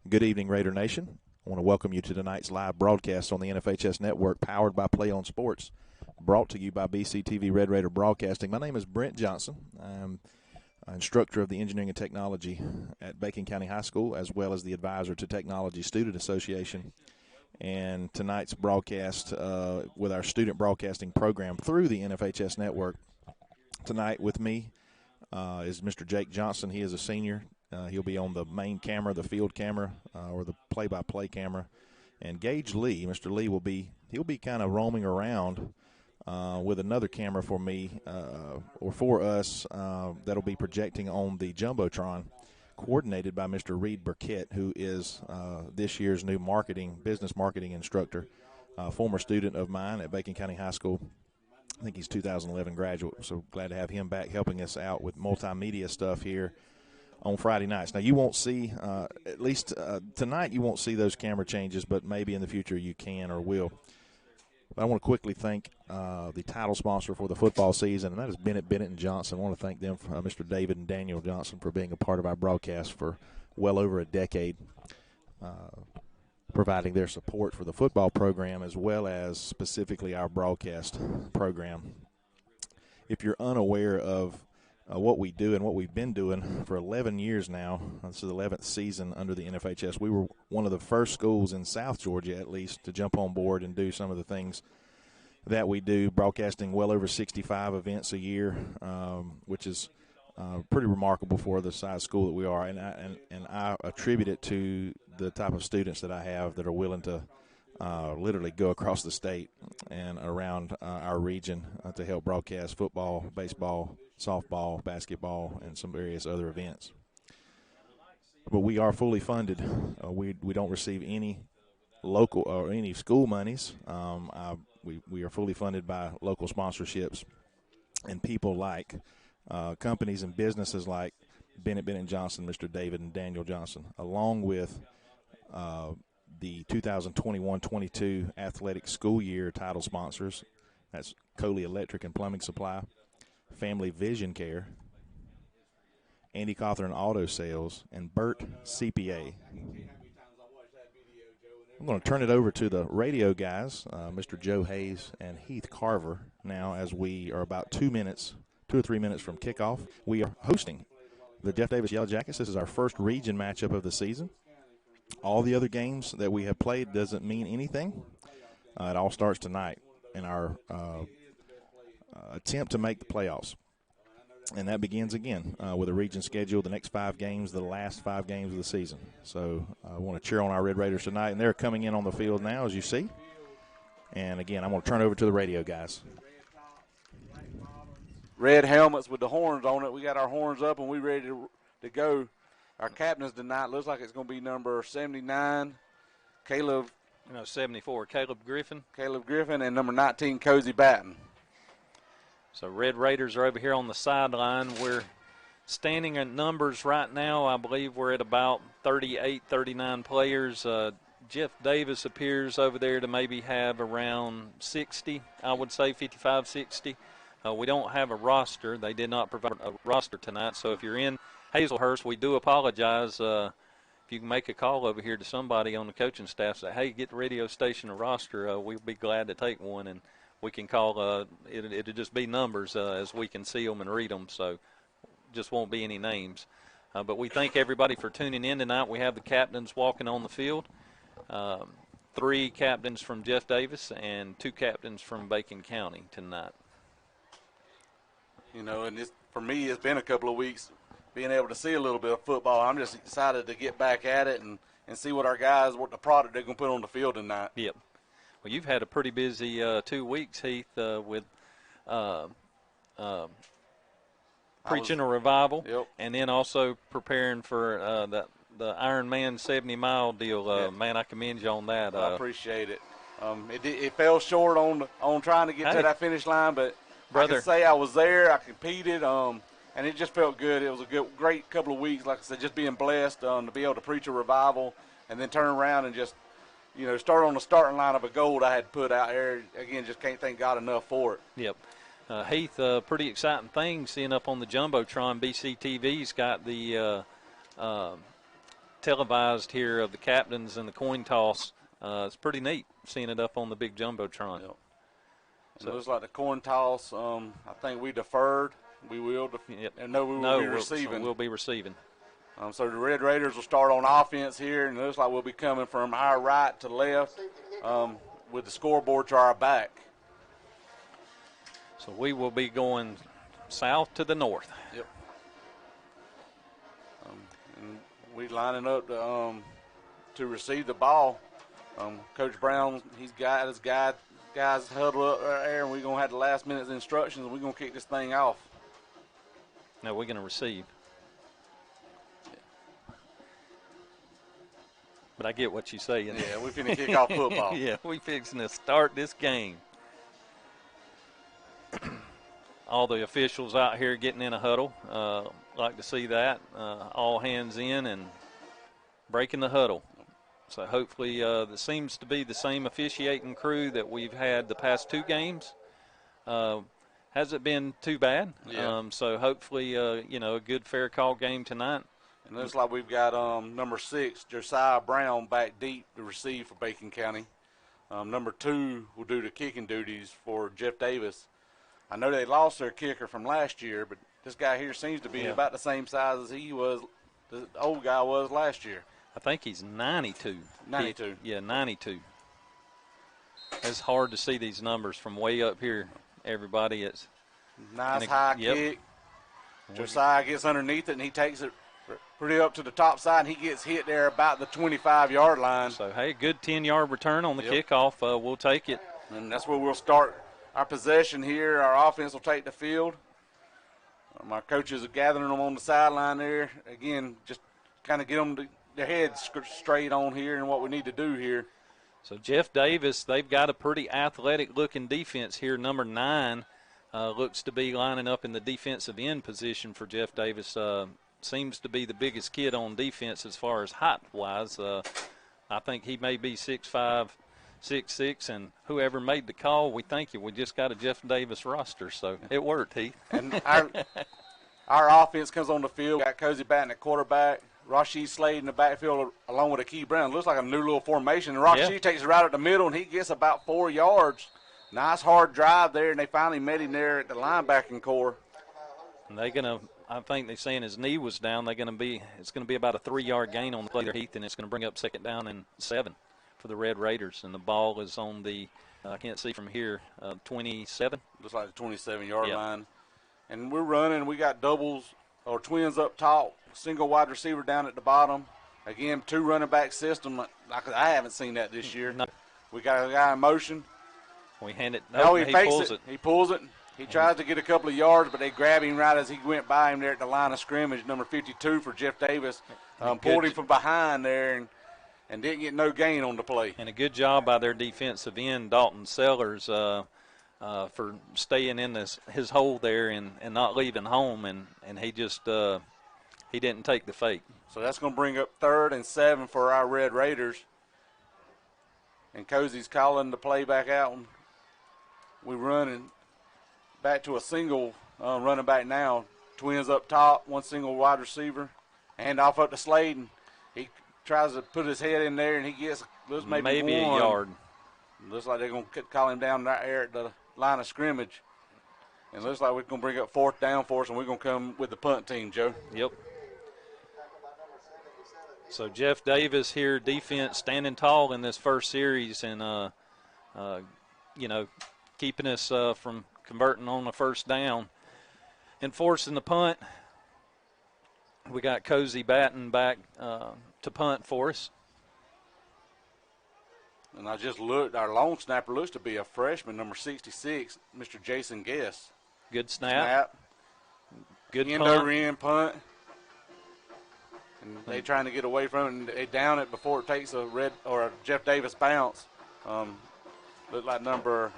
Good evening, Raider Nation. I want to welcome you to tonight's live broadcast on the NFHS Network, powered by Play on Sports, brought to you by BCTV Red Raider Broadcasting. My name is Brent Johnson. I'm an instructor of the Engineering and Technology at Bacon County High School, as well as the advisor to Technology Student Association. And tonight's broadcast with our student broadcasting program through the NFHS Network. Tonight with me is Mr. Jake Johnson. He is a senior. He'll be on the main camera, the field camera, or the play-by-play camera. And Gage Lee, Mr. Lee, he'll be kind of roaming around with another camera for me or for us that'll be projecting on the Jumbotron, coordinated by Mr. Reed Burkett, who is this year's new business marketing instructor, former student of mine at Bacon County High School. I think he's 2011 graduate, so glad to have him back helping us out with multimedia stuff here on Friday nights. Now, you won't see, at least tonight, you won't see those camera changes, but maybe in the future you can or will. But I want to quickly thank the title sponsor for the football season, and that is Bennett & Johnson. I want to thank them, Mr. David and Daniel Johnson, for being a part of our broadcast for well over a decade, providing their support for the football program as well as specifically our broadcast program. If you're unaware of what we do and what we've been doing for 11 years now. This is the 11th season under the NFHS. We were one of the first schools in South Georgia, at least, to jump on board and do some of the things that we do, broadcasting well over 65 events a year, which is pretty remarkable for the size school that we are. And I attribute it to the type of students that I have that are willing to literally go across the state and around our region to help broadcast football, baseball, softball, basketball, and some various other events. But we are fully funded. We don't receive any local or any school monies. We are fully funded by local sponsorships and people like companies and businesses like Bennett & Johnson, Mr. David and Daniel Johnson, along with the 2021-22 athletic school year title sponsors. That's Coley Electric and Plumbing Supply, Family Vision Care, Andy Cawthorn Auto Sales, and Burt CPA. I'm going to turn it over to the radio guys, Mr. Joe Hayes and Heath Carver, now as we are about 2 or 3 minutes from kickoff. We are hosting the Jeff Davis Yellow Jackets. This is our first region matchup of the season. All the other games that we have played doesn't mean anything. It all starts tonight in our attempt to make the playoffs. And that begins again with a region schedule, the next 5 games, the last 5 games of the season. So I want to cheer on our Red Raiders tonight. And they're coming in on the field now, as you see. And, again, I'm going to turn it over to the radio guys. Red helmets with the horns on it. We got our horns up, and we ready to go. Our captains tonight looks like it's going to be number 79, Caleb. 74, Caleb Griffin. Caleb Griffin, and number 19, Cozy Batten. So Red Raiders are over here on the sideline. We're standing at numbers right now. I believe we're at about 38, 39 players. Jeff Davis appears over there to maybe have around 60, I would say 55, 60. We don't have a roster. They did not provide a roster tonight. So if you're in Hazelhurst, we do apologize. If you can make a call over here to somebody on the coaching staff, say, hey, get the radio station a roster, we'll be glad to take one, and we can call. It'll just be numbers as we can see them and read them, so just won't be any names. But we thank everybody for tuning in tonight. We have the captains walking on the field, 3 captains from Jeff Davis and 2 captains from Bacon County tonight. And for me, it's been a couple of weeks being able to see a little bit of football. I'm just excited to get back at it and see what the product they're going to put on the field tonight. Yep. Well, you've had a pretty busy 2 weeks, Heath, with preaching a revival, yep, and then also preparing for the Ironman 70-mile deal. Yep. Man, I commend you on that. I appreciate it. It fell short on trying to get to that finish line, but brother, I can say I was there. I competed, and it just felt good. It was a great couple of weeks, like I said, just being blessed to be able to preach a revival and then turn around and just, start on the starting line of a gold I had put out there. Again, just can't thank God enough for it. Yep. Heath, pretty exciting thing seeing up on the Jumbotron. BCTV's got the televised here of the captains and the coin toss. It's pretty neat seeing it up on the big jumbotron. Yep. So it looks like the coin toss. I think we deferred. We will. Yep. And no, we will be receiving. So we'll be receiving. So the Red Raiders will start on offense here, and it looks like we'll be coming from our right to left with the scoreboard to our back. So we will be going south to the north. Yep. And we lining up to receive the ball. Coach Brown, he's got his guys huddled up there, and we're going to have the last minute's instructions, and we're going to kick this thing off. No, we're going to receive. But I get what you're saying. Yeah, we're finna kick off football. Yeah, we fixing to start this game. All the officials out here getting in a huddle. Like to see that. All hands in and breaking the huddle. So hopefully there seems to be the same officiating crew that we've had the past two games. Hasn't been too bad. Yeah. So hopefully, a good fair call game tonight. And it looks like we've got number 6, Josiah Brown, back deep to receive for Bacon County. Number 2 will do the kicking duties for Jeff Davis. I know they lost their kicker from last year, but this guy here seems to be about the same size as he was, the old guy was last year. I think he's 92. 92. Yeah, 92. It's hard to see these numbers from way up here, everybody. It's nice high kick. Josiah gets underneath it, and he takes it pretty up to the top side, and he gets hit there about the 25-yard line. So, hey, good 10-yard return on the kickoff. We'll take it. And that's where we'll start our possession here. Our offense will take the field. My coaches are gathering them on the sideline there. Again, just kind of get them their heads straight on here and what we need to do here. So Jeff Davis, they've got a pretty athletic-looking defense here. Number 9 looks to be lining up in the defensive end position for Jeff Davis. Seems to be the biggest kid on defense as far as height-wise. I think he may be 6'5", 6'6", and whoever made the call, we thank you. We just got a Jeff Davis roster, so it worked, Heath. And our offense comes on the field. Got Cozy Batten at quarterback, Rashid Slade in the backfield along with Akey Brown. Looks like a new little formation. And Rashid takes it right at the middle, and he gets about 4 yards. Nice hard drive there, and they finally met him there at the linebacking core. And they're going to, I think they're saying his knee was down. It's going to be about a 3-yard gain on the play there, Heath, and it's going to bring up 2nd down and 7 for the Red Raiders. And the ball is on the, I can't see from here, 27. Looks like the 27-yard line. And we're running. We got doubles or twins up top, single wide receiver down at the bottom. Again, 2 running back system. Like I haven't seen that this year. No. We got a guy in motion. We hand it. No, he pulls it. He pulls it. He tries to get a couple of yards, but they grab him right as he went by him there at the line of scrimmage. Number 52 for Jeff Davis pulled him from behind there and didn't get no gain on the play. And a good job by their defensive end, Dalton Sellers, for staying in his hole there and not leaving home, and he just he didn't take the fake. So that's going to bring up 3rd and 7 for our Red Raiders. And Cozy's calling the play back out. And we running back to a single running back now. Twins up top, 1 single wide receiver. Hand off up to Slade. And he tries to put his head in there, and he gets maybe a yard. Looks like they're going to call him down there at the line of scrimmage. And looks like we're going to bring up 4th down for us, and we're going to come with the punt team, Joe. Yep. So Jeff Davis here, defense standing tall in this first series and, keeping us from converting on the 1st down. And forcing the punt, we got Cozy Batten back to punt for us. And I just looked, our long snapper looks to be a freshman, number 66, Mr. Jason Guess. Good snap. Good end punt. Over end punt. And they trying to get away from it, and they down it before it takes a Jeff Davis bounce. Looked like number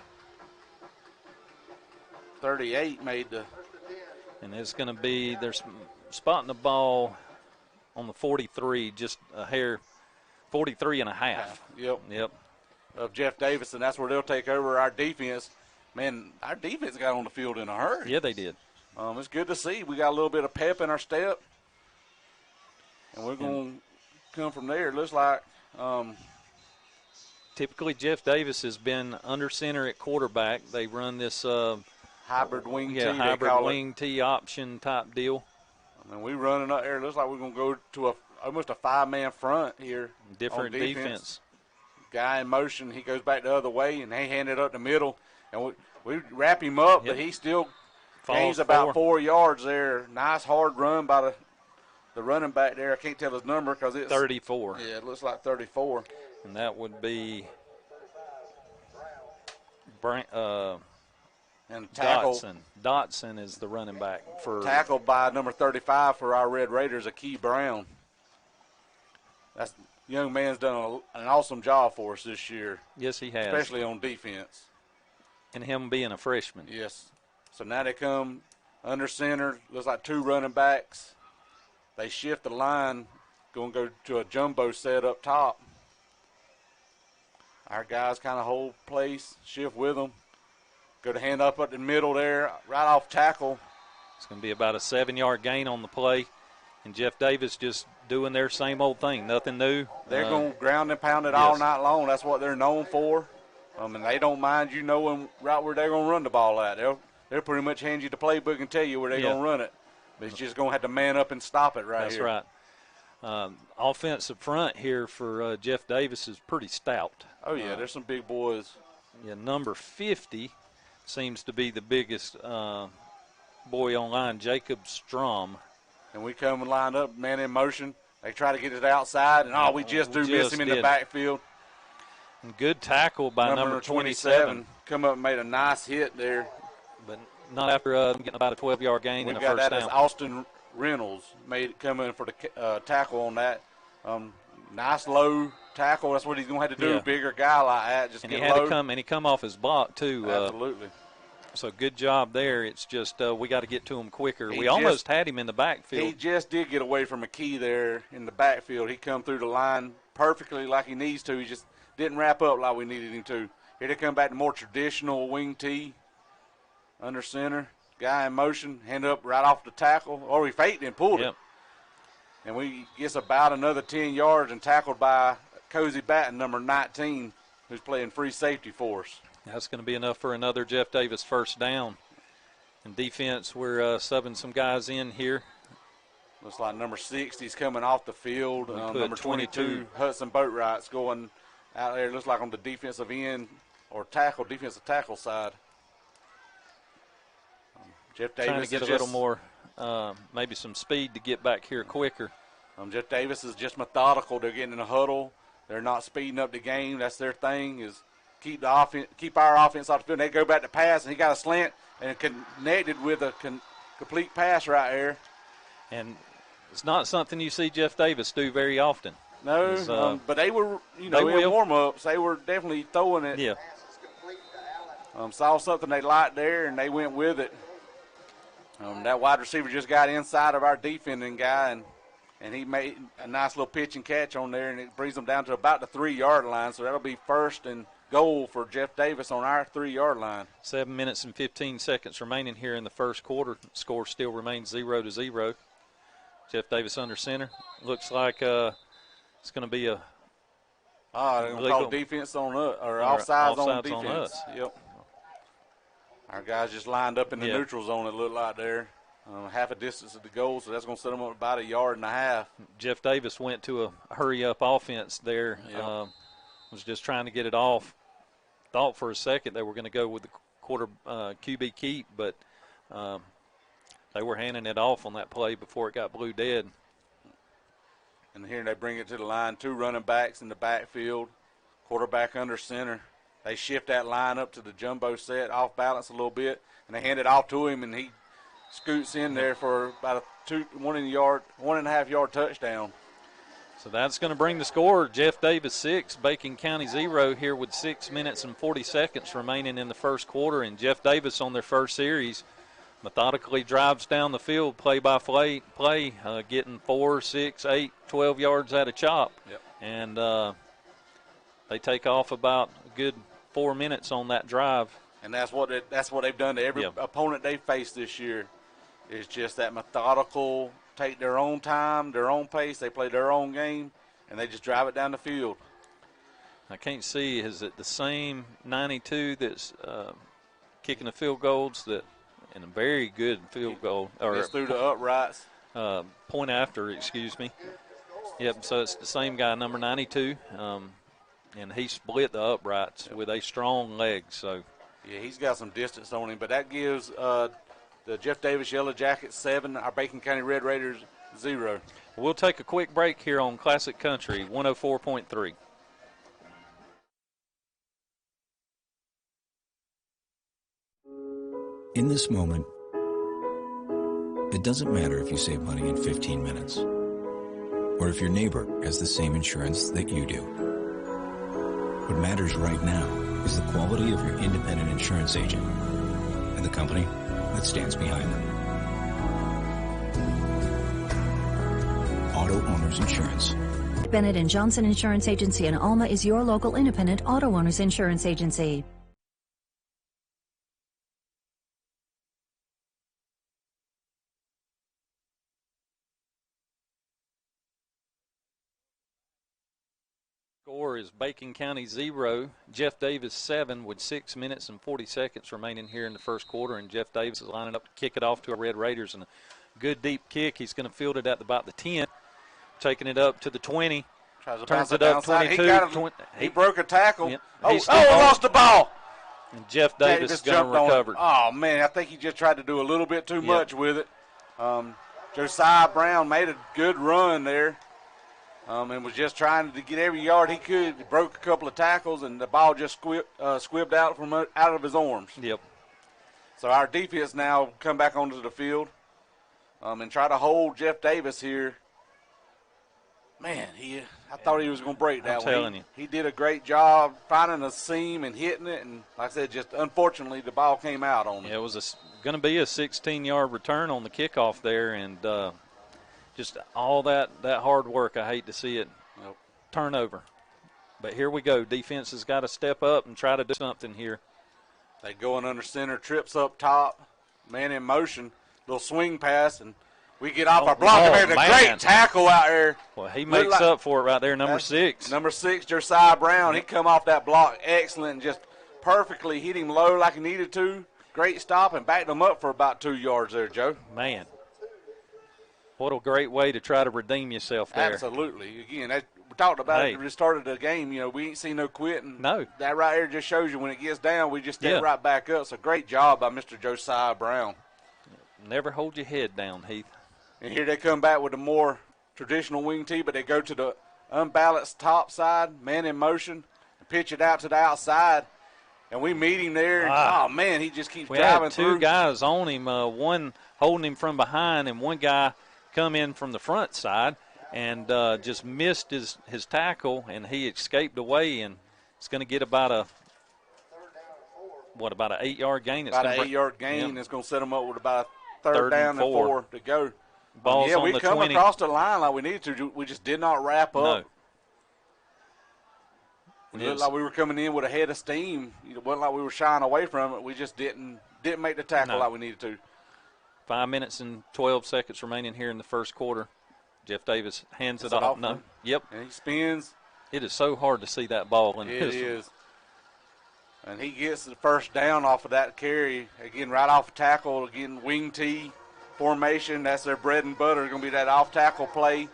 38 made the. And it's going to be, they're spotting the ball on the 43, just a hair, 43 and a half. Yep. Of Jeff Davis, and that's where they'll take over our defense. Man, our defense got on the field in a hurry. Yeah, they did. It's good to see. We got a little bit of pep in our step. And we're going to come from there? It looks like Typically, Jeff Davis has been under center at quarterback. They run this hybrid wing tee. hybrid wing tee option type deal. I mean, we running up there. It looks like we're going to go to almost a 5-man front here. Different defense. Guy in motion. He goes back the other way, and they hand it up the middle. And we wrap him up, but he still gains about 4 yards there. Nice hard run by the running back there. I can't tell his number because it's 34. Yeah, it looks like 34. And that would be and tackle. Dotson is the running back for tackled by number 35 for our Red Raiders, Akey Brown. That's young man's done an awesome job for us this year. Yes, he has, especially on defense. And him being a freshman. Yes. So now they come under center. Looks like 2 running backs. They shift the line, going to go to a jumbo set up top. Our guys kind of hold place, shift with them. Go to hand up at the middle there, right off tackle. It's going to be about a 7-yard gain on the play. And Jeff Davis just doing their same old thing, nothing new. They're going to ground and pound it all night long. That's what they're known for. And they don't mind you knowing right where they're going to run the ball at. They'll pretty much hand you the playbook and tell you where they're going to run it. But it's just going to have to man up and stop it right here. That's right. Offensive front here for Jeff Davis is pretty stout. Oh, yeah, there's some big boys. Yeah, number 50 seems to be the biggest boy on line, Jacob Strom. And we come and line up, man in motion. They try to get it outside, and we just miss him in the backfield. And good tackle by number 27. Come up and made a nice hit there. But not after getting about a 12-yard gain in the first down. We got that as Austin Reynolds come in for the tackle on that. Nice low tackle. That's what he's going to have to do. Bigger guy like that, just and get he had low. to come, and he come off his block too. Absolutely. So good job there. It's just we got to get to him quicker. We almost had him in the backfield. He just did get away from a key there in the backfield. He come through the line perfectly like he needs to. He just didn't wrap up like we needed him to. Here they come back to more traditional wing tee. Under center. Guy in motion. Hand up right off the tackle. Or he faked and pulled it. And we gets about another 10 yards and tackled by Cozy Batten, number 19, who's playing free safety for us. That's going to be enough for another Jeff Davis first down. In defense, we're subbing some guys in here. Looks like number 60 is coming off the field. Number 22, Hudson Boatwright's going out there. Looks like on the defensive end or defensive tackle side. Jeff Davis trying to get a little more, maybe some speed to get back here quicker. Jeff Davis is just methodical. They're getting in a huddle. They're not speeding up the game. That's their thing, is keep our offense off the field. They go back to pass, and he got a slant and connected with a complete pass right there. And it's not something you see Jeff Davis do very often. No, but they were, in warm-ups, they were definitely throwing it. Yeah. Saw something they liked there, and they went with it. That wide receiver just got inside of our defending guy, and he made a nice little pitch and catch on there, and it brings them down to about the 3-yard line. So that'll be first and goal for Jeff Davis on our 3-yard line. 7 minutes and 15 seconds remaining here in the first quarter. Score still remains 0-0. Jeff Davis under center. Looks like it's going to be a they're going to call defense on us, or offsides on defense. On us. Yep. Our guys just lined up in the neutral zone, it looked like there. Half a distance of the goal, so that's going to set them up about 1.5 yards. Jeff Davis went to a hurry-up offense there. Was just trying to get it off. Thought for a second they were going to go with the quarter QB keep, but they were handing it off on that play before it got blue dead. And here they bring it to the line. 2 running backs in the backfield, quarterback under center. They shift that line up to the jumbo set, off balance a little bit, and they hand it off to him, and he scoots in there for about a 1.5 yard touchdown. So that's going to bring the score. Jeff Davis 6, Bacon County 0 here with 6 minutes and 40 seconds remaining in the first quarter. And Jeff Davis on their first series methodically drives down the field play by play, getting 4, 6, 8, 12 yards at a chop. And they take off about a good 4 minutes on that drive. And that's what they've done to every opponent they faced this year. It's just that methodical, take their own time, their own pace. They play their own game, and they just drive it down the field. I can't see, is it the same 92 that's kicking the field goals and a very good field goal, or Gets through the uprights. Point after, excuse me. Yep, so it's the same guy, number 92, and he split the uprights with a strong leg. So yeah, he's got some distance on him, but that gives the Jeff Davis Yellow Jackets 7, our Bacon County Red Raiders 0. We'll take a quick break here on Classic Country 104.3. In this moment, it doesn't matter if you save money in 15 minutes or if your neighbor has the same insurance that you do. What matters right now is the quality of your independent insurance agent and the company that stands behind them. Auto Owners Insurance. Bennett & Johnson Insurance Agency in Alma is your local independent auto owners insurance agency. Score is Bacon County 0, Jeff Davis 7 with 6 minutes and 40 seconds remaining here in the first quarter, and Jeff Davis is lining up to kick it off to our Red Raiders, and a good deep kick. He's going to field it at about the 10, taking it up to the 20. Turns it up 22. He broke a tackle. Yep. Lost the ball. And Jeff Davis is going to recover. Oh, man, I think he just tried to do a little bit too much with it. Josiah Brown made a good run there. And was just trying to get every yard he could. He broke a couple of tackles, and the ball just squibbed out out of his arms. Yep. So our defense now come back onto the field and try to hold Jeff Davis here. Man, I thought he was going to break that one. I'm telling you. He did a great job finding a seam and hitting it, and like I said, just unfortunately the ball came out on him. Yeah, it was going to be a 16-yard return on the kickoff there, and just all that hard work, I hate to see it turn over. But here we go. Defense has got to step up and try to do something here. They going under center, trips up top, man in motion, little swing pass, and we get off our block and made a great tackle out there. Well, he makes up for it right there, number 6. Number 6, Josiah Brown. He come off that block excellent and just perfectly hit him low like he needed to. Great stop and backed him up for about 2 yards there, Joe. Man. What a great way to try to redeem yourself there. Absolutely. Again, we talked about it at the start of the game. We ain't seen no quitting. No. That right there just shows you when it gets down, we just step right back up. So great job by Mr. Josiah Brown. Never hold your head down, Heath. And here they come back with a more traditional wing tee, but they go to the unbalanced top side, man in motion, and pitch it out to the outside. And we meet him there. Oh, man, he just keeps driving through. We had 2 guys on him, one holding him from behind and one guy come in from the front side and just missed his tackle, and he escaped away, and it's going to get about an 8-yard gain? About an 8-yard gain. It's going to set them up with about a third down and 4 to go. Ball's on we the come 20. Across the line like we needed to. We just did not wrap up. No. It looked like we were coming in with a head of steam. It wasn't like we were shying away from it. We just didn't make the tackle like we needed to. 5 minutes and 12 seconds remaining here in the first quarter. Jeff Davis hands it off. No. Yep. And he spins. It is so hard to see that ball. It is. And he gets the first down off of that carry. Again, right off tackle. Again, wing tee formation. That's their bread and butter. It's going to be that off-tackle play.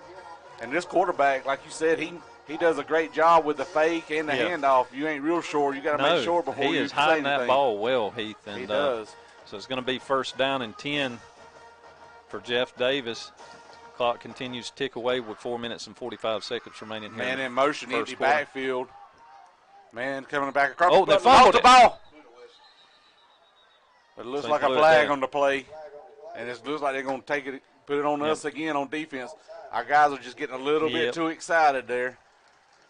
And this quarterback, like you said, he does a great job with the fake and the handoff. You ain't real sure. You got to make sure before you say anything. He is hiding that ball well, Heath. And, he does. So it's going to be first down and 10 for Jeff Davis. Clock continues to tick away with 4 minutes and 45 seconds remaining here. Man in motion, empty backfield. Man coming back across. Oh, they fumbled the ball. But it looks like a flag on the play. And it looks like they're going to take it, put it on us again on defense. Our guys are just getting a little bit too excited there.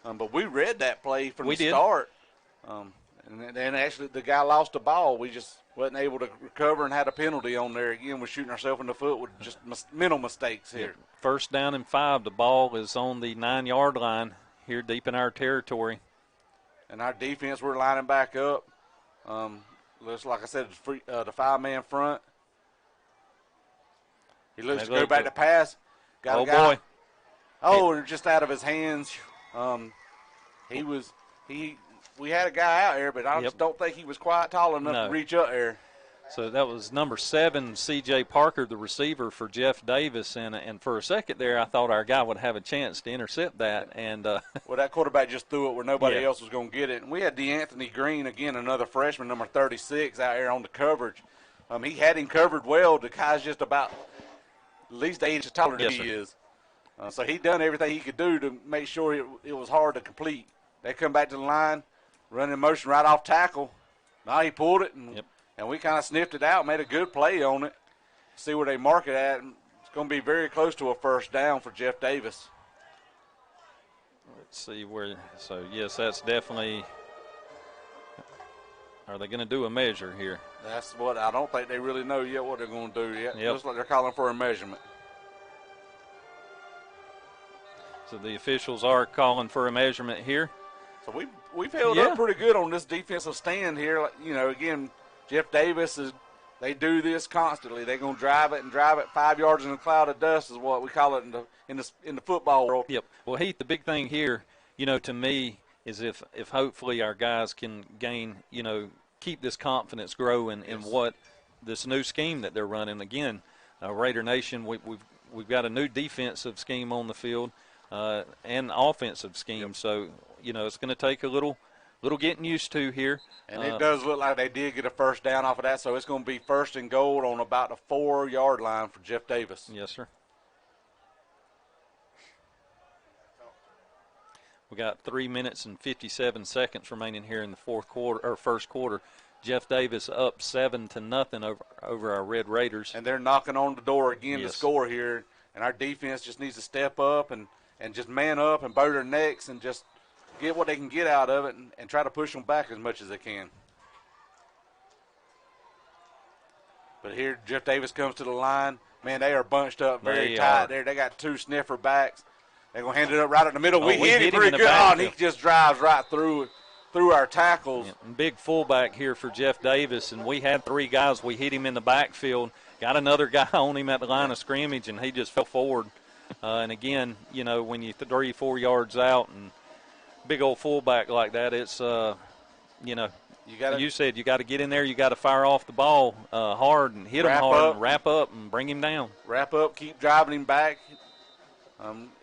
But we read that play from the start. And then actually the guy lost the ball. We just wasn't able to recover and had a penalty on there. Again, we're shooting ourselves in the foot with just mental mistakes here. First down and 5. The ball is on the 9-yard line here deep in our territory. And our defense, we're lining back up. Looks like I said, the 5-man front. He looks to go back to pass. Got a guy. Boy. Oh, just out of his hands. We had a guy out there, but I just don't think he was quite tall enough to reach up there. So that was number 7, C.J. Parker, the receiver for Jeff Davis. And for a second there, I thought our guy would have a chance to intercept that. And well, that quarterback just threw it where nobody else was going to get it. And we had DeAnthony Green, again, another freshman, number 36, out here on the coverage. He had him covered well. The guy's just about at least 8 inches taller than he is. So he done everything he could do to make sure it was hard to complete. They come back to the line, running in motion right off tackle. Now he pulled it, and we kind of sniffed it out, made a good play on it. See where they mark it at. It's going to be very close to a first down for Jeff Davis. Let's see where. So, yes, that's definitely. Are they going to do a measure here? That's what I don't think they really know yet what they're going to do yet. Looks like they're calling for a measurement. So the officials are calling for a measurement here. So we've held up pretty good on this defensive stand here. Again, Jeff Davis they do this constantly. They're going to drive it 5 yards in a cloud of dust is what we call it in the football world. Yep. Well, Heath, the big thing here, to me, is if hopefully our guys can gain, keep this confidence growing in what this new scheme that they're running. Again, Raider Nation, we've got a new defensive scheme on the field and offensive scheme. So, it's going to take a little getting used to here. And it does look like they did get a first down off of that, so it's going to be first and goal on about the 4-yard line for Jeff Davis. Yes, sir. We got 3 minutes and 57 seconds remaining here in the first quarter. Jeff Davis up 7-0 over our Red Raiders. And they're knocking on the door again to score here. And our defense just needs to step up and just man up and bow their necks and just get what they can get out of it and try to push them back as much as they can. But here Jeff Davis comes to the line. Man, they are bunched up very tight there. They got 2 sniffer backs. They're going to hand it up right in the middle. We hit him pretty good. And he just drives right through our tackles. Yeah, big fullback here for Jeff Davis, and we had 3 guys. We hit him in the backfield, got another guy on him at the line of scrimmage, and he just fell forward. And, again, when you're 3-4 yards out and big old fullback like that, it's, you said you got to get in there. You got to fire off the ball hard and hit him hard and wrap up and bring him down. Wrap up, keep driving him back.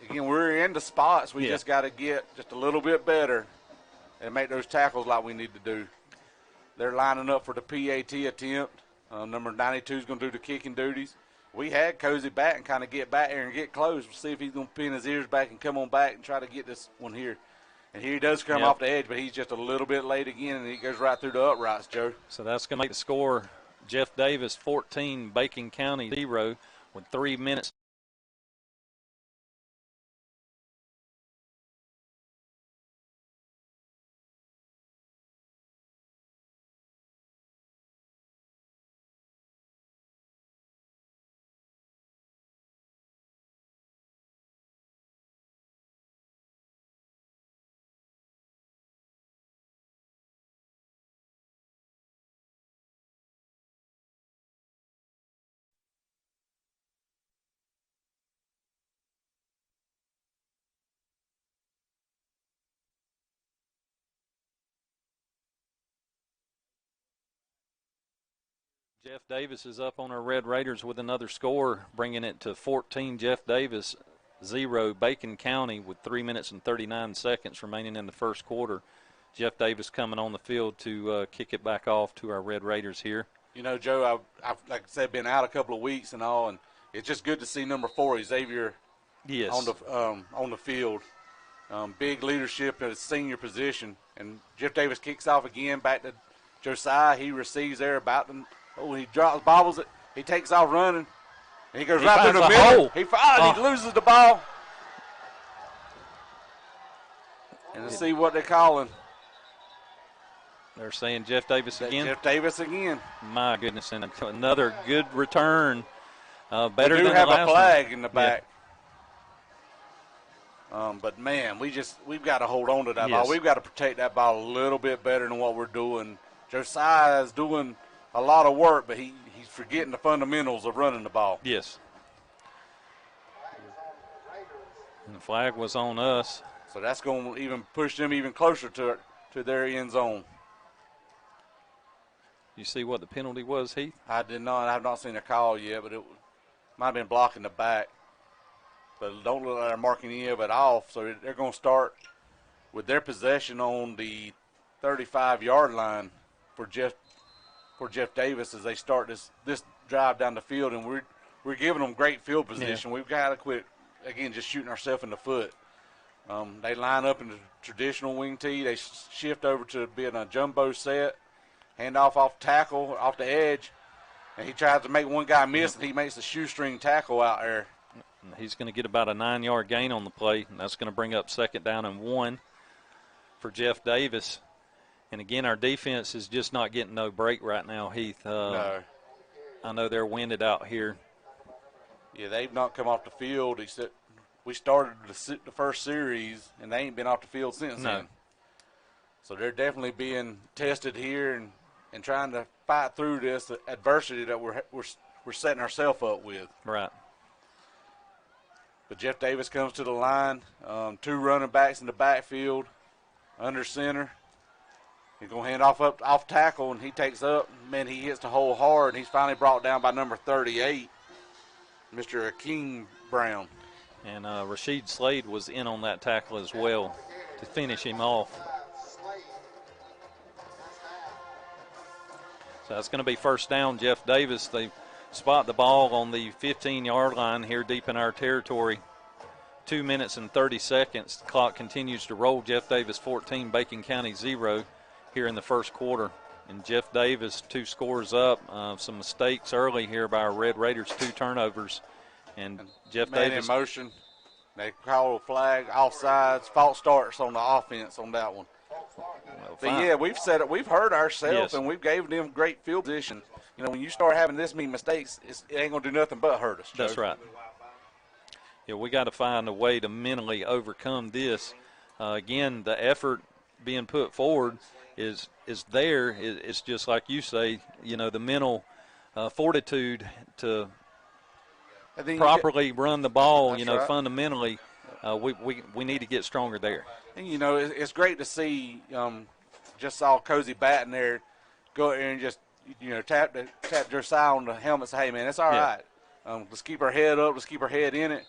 Again, we're in the spots. We just got to get just a little bit better and make those tackles like we need to do. They're lining up for the PAT attempt. Number 92 is going to do the kicking duties. We had Cozy back and kind of get back there and get close. We'll see if he's going to pin his ears back and come on back and try to get this one here. And here he does come off the edge, but he's just a little bit late again, and he goes right through the uprights, Joe. So that's going to make the score Jeff Davis 14, Bacon County 0 with 3 minutes. Jeff Davis is up on our Red Raiders with another score, bringing it to 14. Jeff Davis 0, Bacon County with 3 minutes and 39 seconds remaining in the first quarter. Jeff Davis coming on the field to kick it back off to our Red Raiders here. Joe, I've like I said, been out a couple of weeks and all, and it's just good to see number 4, Xavier, on the field. Big leadership at a senior position. And Jeff Davis kicks off again back to Josiah. He receives there about them. Oh, he bobbles it. He takes off running. And he goes right through the middle. He loses the ball. And let's see what they're calling. They're saying Jeff Davis again. Jeff Davis again. My goodness, and another good return. Better than the last one. We do have a flag in the back. But, man, we've got to hold on to that ball. We've got to protect that ball a little bit better than what we're doing. Josiah is doing a lot of work, but he's forgetting the fundamentals of running the ball. Yes. And the flag was on us. So that's going to even push them even closer to their end zone. You see what the penalty was, Heath? I did not. I have not seen a call yet, but it might have been blocking the back. But it don't look like they're marking any of it off, so they're going to start with their possession on the 35-yard line for Jeff Davis as they start this drive down the field, and we're giving them great field position. Yeah. We've got to quit, again, just shooting ourselves in the foot. They line up in the traditional wing tee. They shift over to being a jumbo set, hand off tackle, off the edge, and he tries to make one guy miss, and he makes a shoestring tackle out there. He's going to get about a 9-yard gain on the play, and that's going to bring up 2nd down and 1 for Jeff Davis. And, again, our defense is just not getting no break right now, Heath. No. I know they're winded out here. Yeah, they've not come off the field. We started the first series, and they ain't been off the field since then. So they're definitely being tested here and trying to fight through this adversity that we're setting ourselves up with. Right. But Jeff Davis comes to the line, 2 running backs in the backfield, under center. He's going to hand off tackle, and he takes up. Man, he hits the hole hard, and he's finally brought down by number 38, Mr. Akeem Brown. And Rasheed Slade was in on that tackle as well to finish him off. So that's going to be 1st down. Jeff Davis, they spot the ball on the 15-yard line here deep in our territory. 2 minutes and 30 seconds. The clock continues to roll. Jeff Davis 14, Bacon County 0 here in the first quarter. And Jeff Davis 2 scores up. Some mistakes early here by our Red Raiders, 2 turnovers. And Jeff Davis in motion. They call a flag, offsides, false starts on the offense on that one. Well, but yeah, we've hurt ourselves, and we've gave them great field position. You know, when you start having this many mistakes, it ain't gonna do nothing but hurt us, Joe. That's right. Yeah, we got to find a way to mentally overcome this. Again, the effort being put forward is there. It's just like you say, you know, the mental fortitude to properly run the ball. You know, right. Fundamentally, we need to get stronger there. And you know, it's great to see. Just saw Cozy Batten there go out there and just tap Josiah on the helmet and say, "Hey man, that's all right. Let's keep our head up. Let's keep our head in it."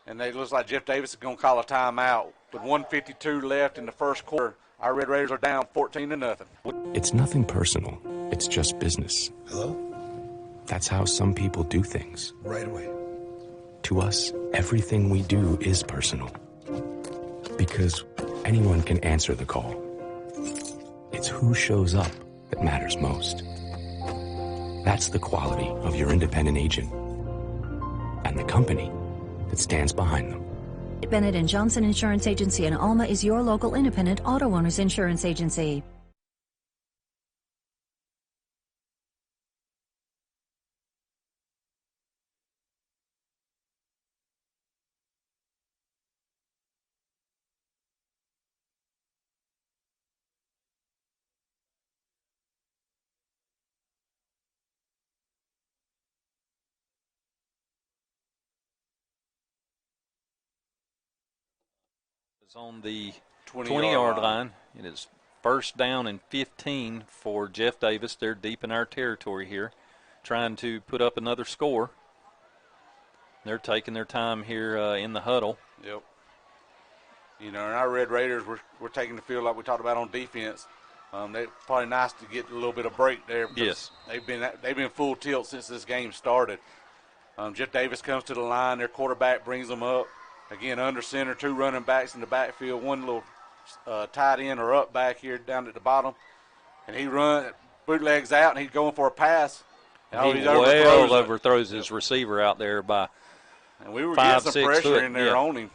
And it looks like Jeff Davis is going to call a timeout with 1:52 left in the first quarter. Our Red Raiders are down 14-0. It's nothing personal. It's just business. Hello? That's how some people do things. Right away. To us, everything we do is personal. Because anyone can answer the call. It's who shows up that matters most. That's the quality of your independent agent and the company that stands behind them. Bennett & Johnson Insurance Agency in Alma is your local independent auto owners insurance agency. On the 20-yard line. It is 1st down and 15 for Jeff Davis. They're deep in our territory here, trying to put up another score. They're taking their time here in the huddle. Yep. You know, and our Red Raiders, we're taking the field like we talked about on defense. They're probably nice to get a little bit of break there. Yes. They've been full tilt since this game started. Jeff Davis comes to the line. Their quarterback brings them up. Again, under center, 2 running backs in the backfield, 1 little tight end or up back here down at the bottom. And he bootlegs out, and he's going for a pass. And he overthrows his receiver out there by 5-6 foot. And we were getting some pressure in there on him.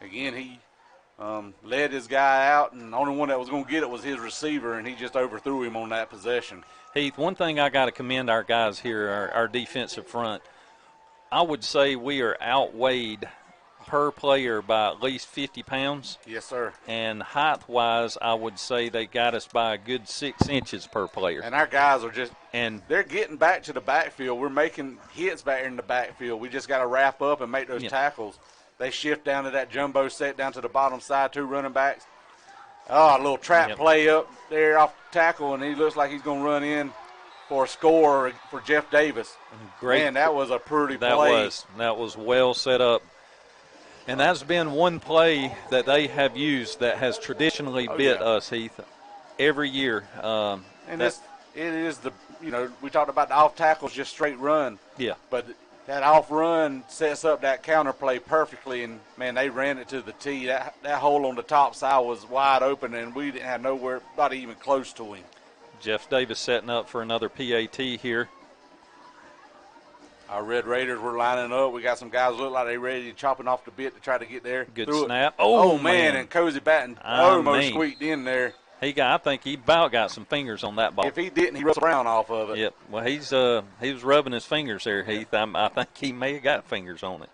Again, he led his guy out, and the only one that was going to get it was his receiver, and he just overthrew him on that possession. Heath, one thing I got to commend our guys here, our defensive front. I would say we are outweighed per player by at least 50 pounds. Yes, sir. And height-wise, I would say they got us by a good 6 inches per player. And our guys are they're getting back to the backfield. We're making hits back in the backfield. We just got to wrap up and make those tackles. They shift down to that jumbo set down to the bottom side, 2 running backs. Oh, a little trap play up there off the tackle, and he looks like he's going to run in for a score for Jeff Davis. Great. Man, that was a pretty play. That was well set up. And that's been one play that they have used that has traditionally bit us, Heath, every year. And it is we talked about the off tackles, just straight run. Yeah. But that off run sets up that counter play perfectly, and, man, they ran it to the tee. That hole on the top side was wide open, and we didn't have nowhere, not even close to him. Jeff Davis setting up for another PAT here. Our Red Raiders were lining up. We got some guys look like they ready to chopping off the bit to try to get there. Good snap. Oh, man, and Cozy Batten almost squeaked in there. I think he about got some fingers on that ball. If he didn't, he rubbed Brown off of it. Yep. Well, he was rubbing his fingers there, Heath. I think he may have got fingers on it.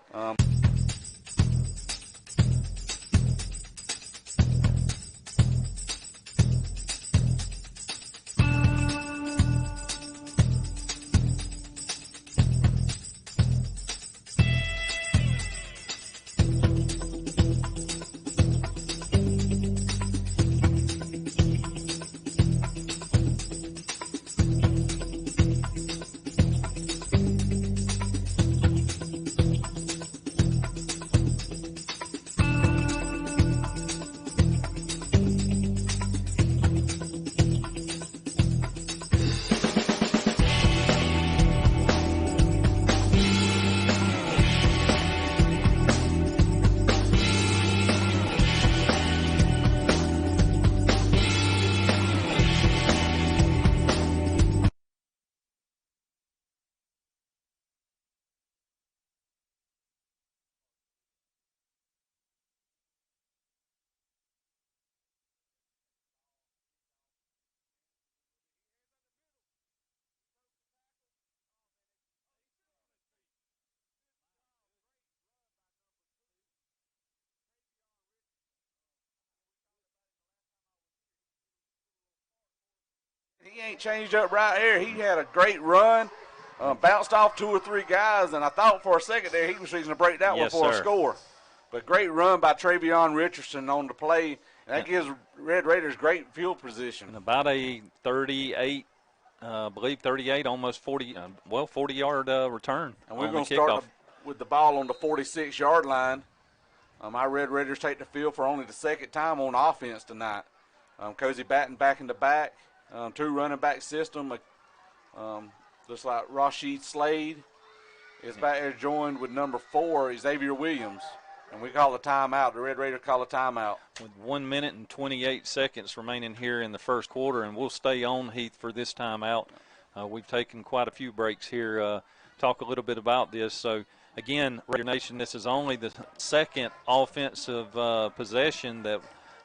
He ain't changed up right here. He had a great run, bounced off 2 or 3 guys, and I thought for a second there he was fixing to break that one for a score. But great run by Travion Richardson on the play. And that gives Red Raiders great field position. And about a 38, I believe 38, almost 40, 40-yard return. And we're going to start with the ball on the 46-yard line. Our Red Raiders take the field for only the second time on offense tonight. Cozy Batten back in the back. 2 running back system. Looks like Rashid Slade is back there joined with number 4, Xavier Williams. And we call a timeout. The Red Raiders call a timeout. With 1 minute and 28 seconds remaining here in the first quarter, and we'll stay on, Heath, for this timeout. We've taken quite a few breaks here. Talk a little bit about this. So, again, Raider Nation, this is only the second offensive possession that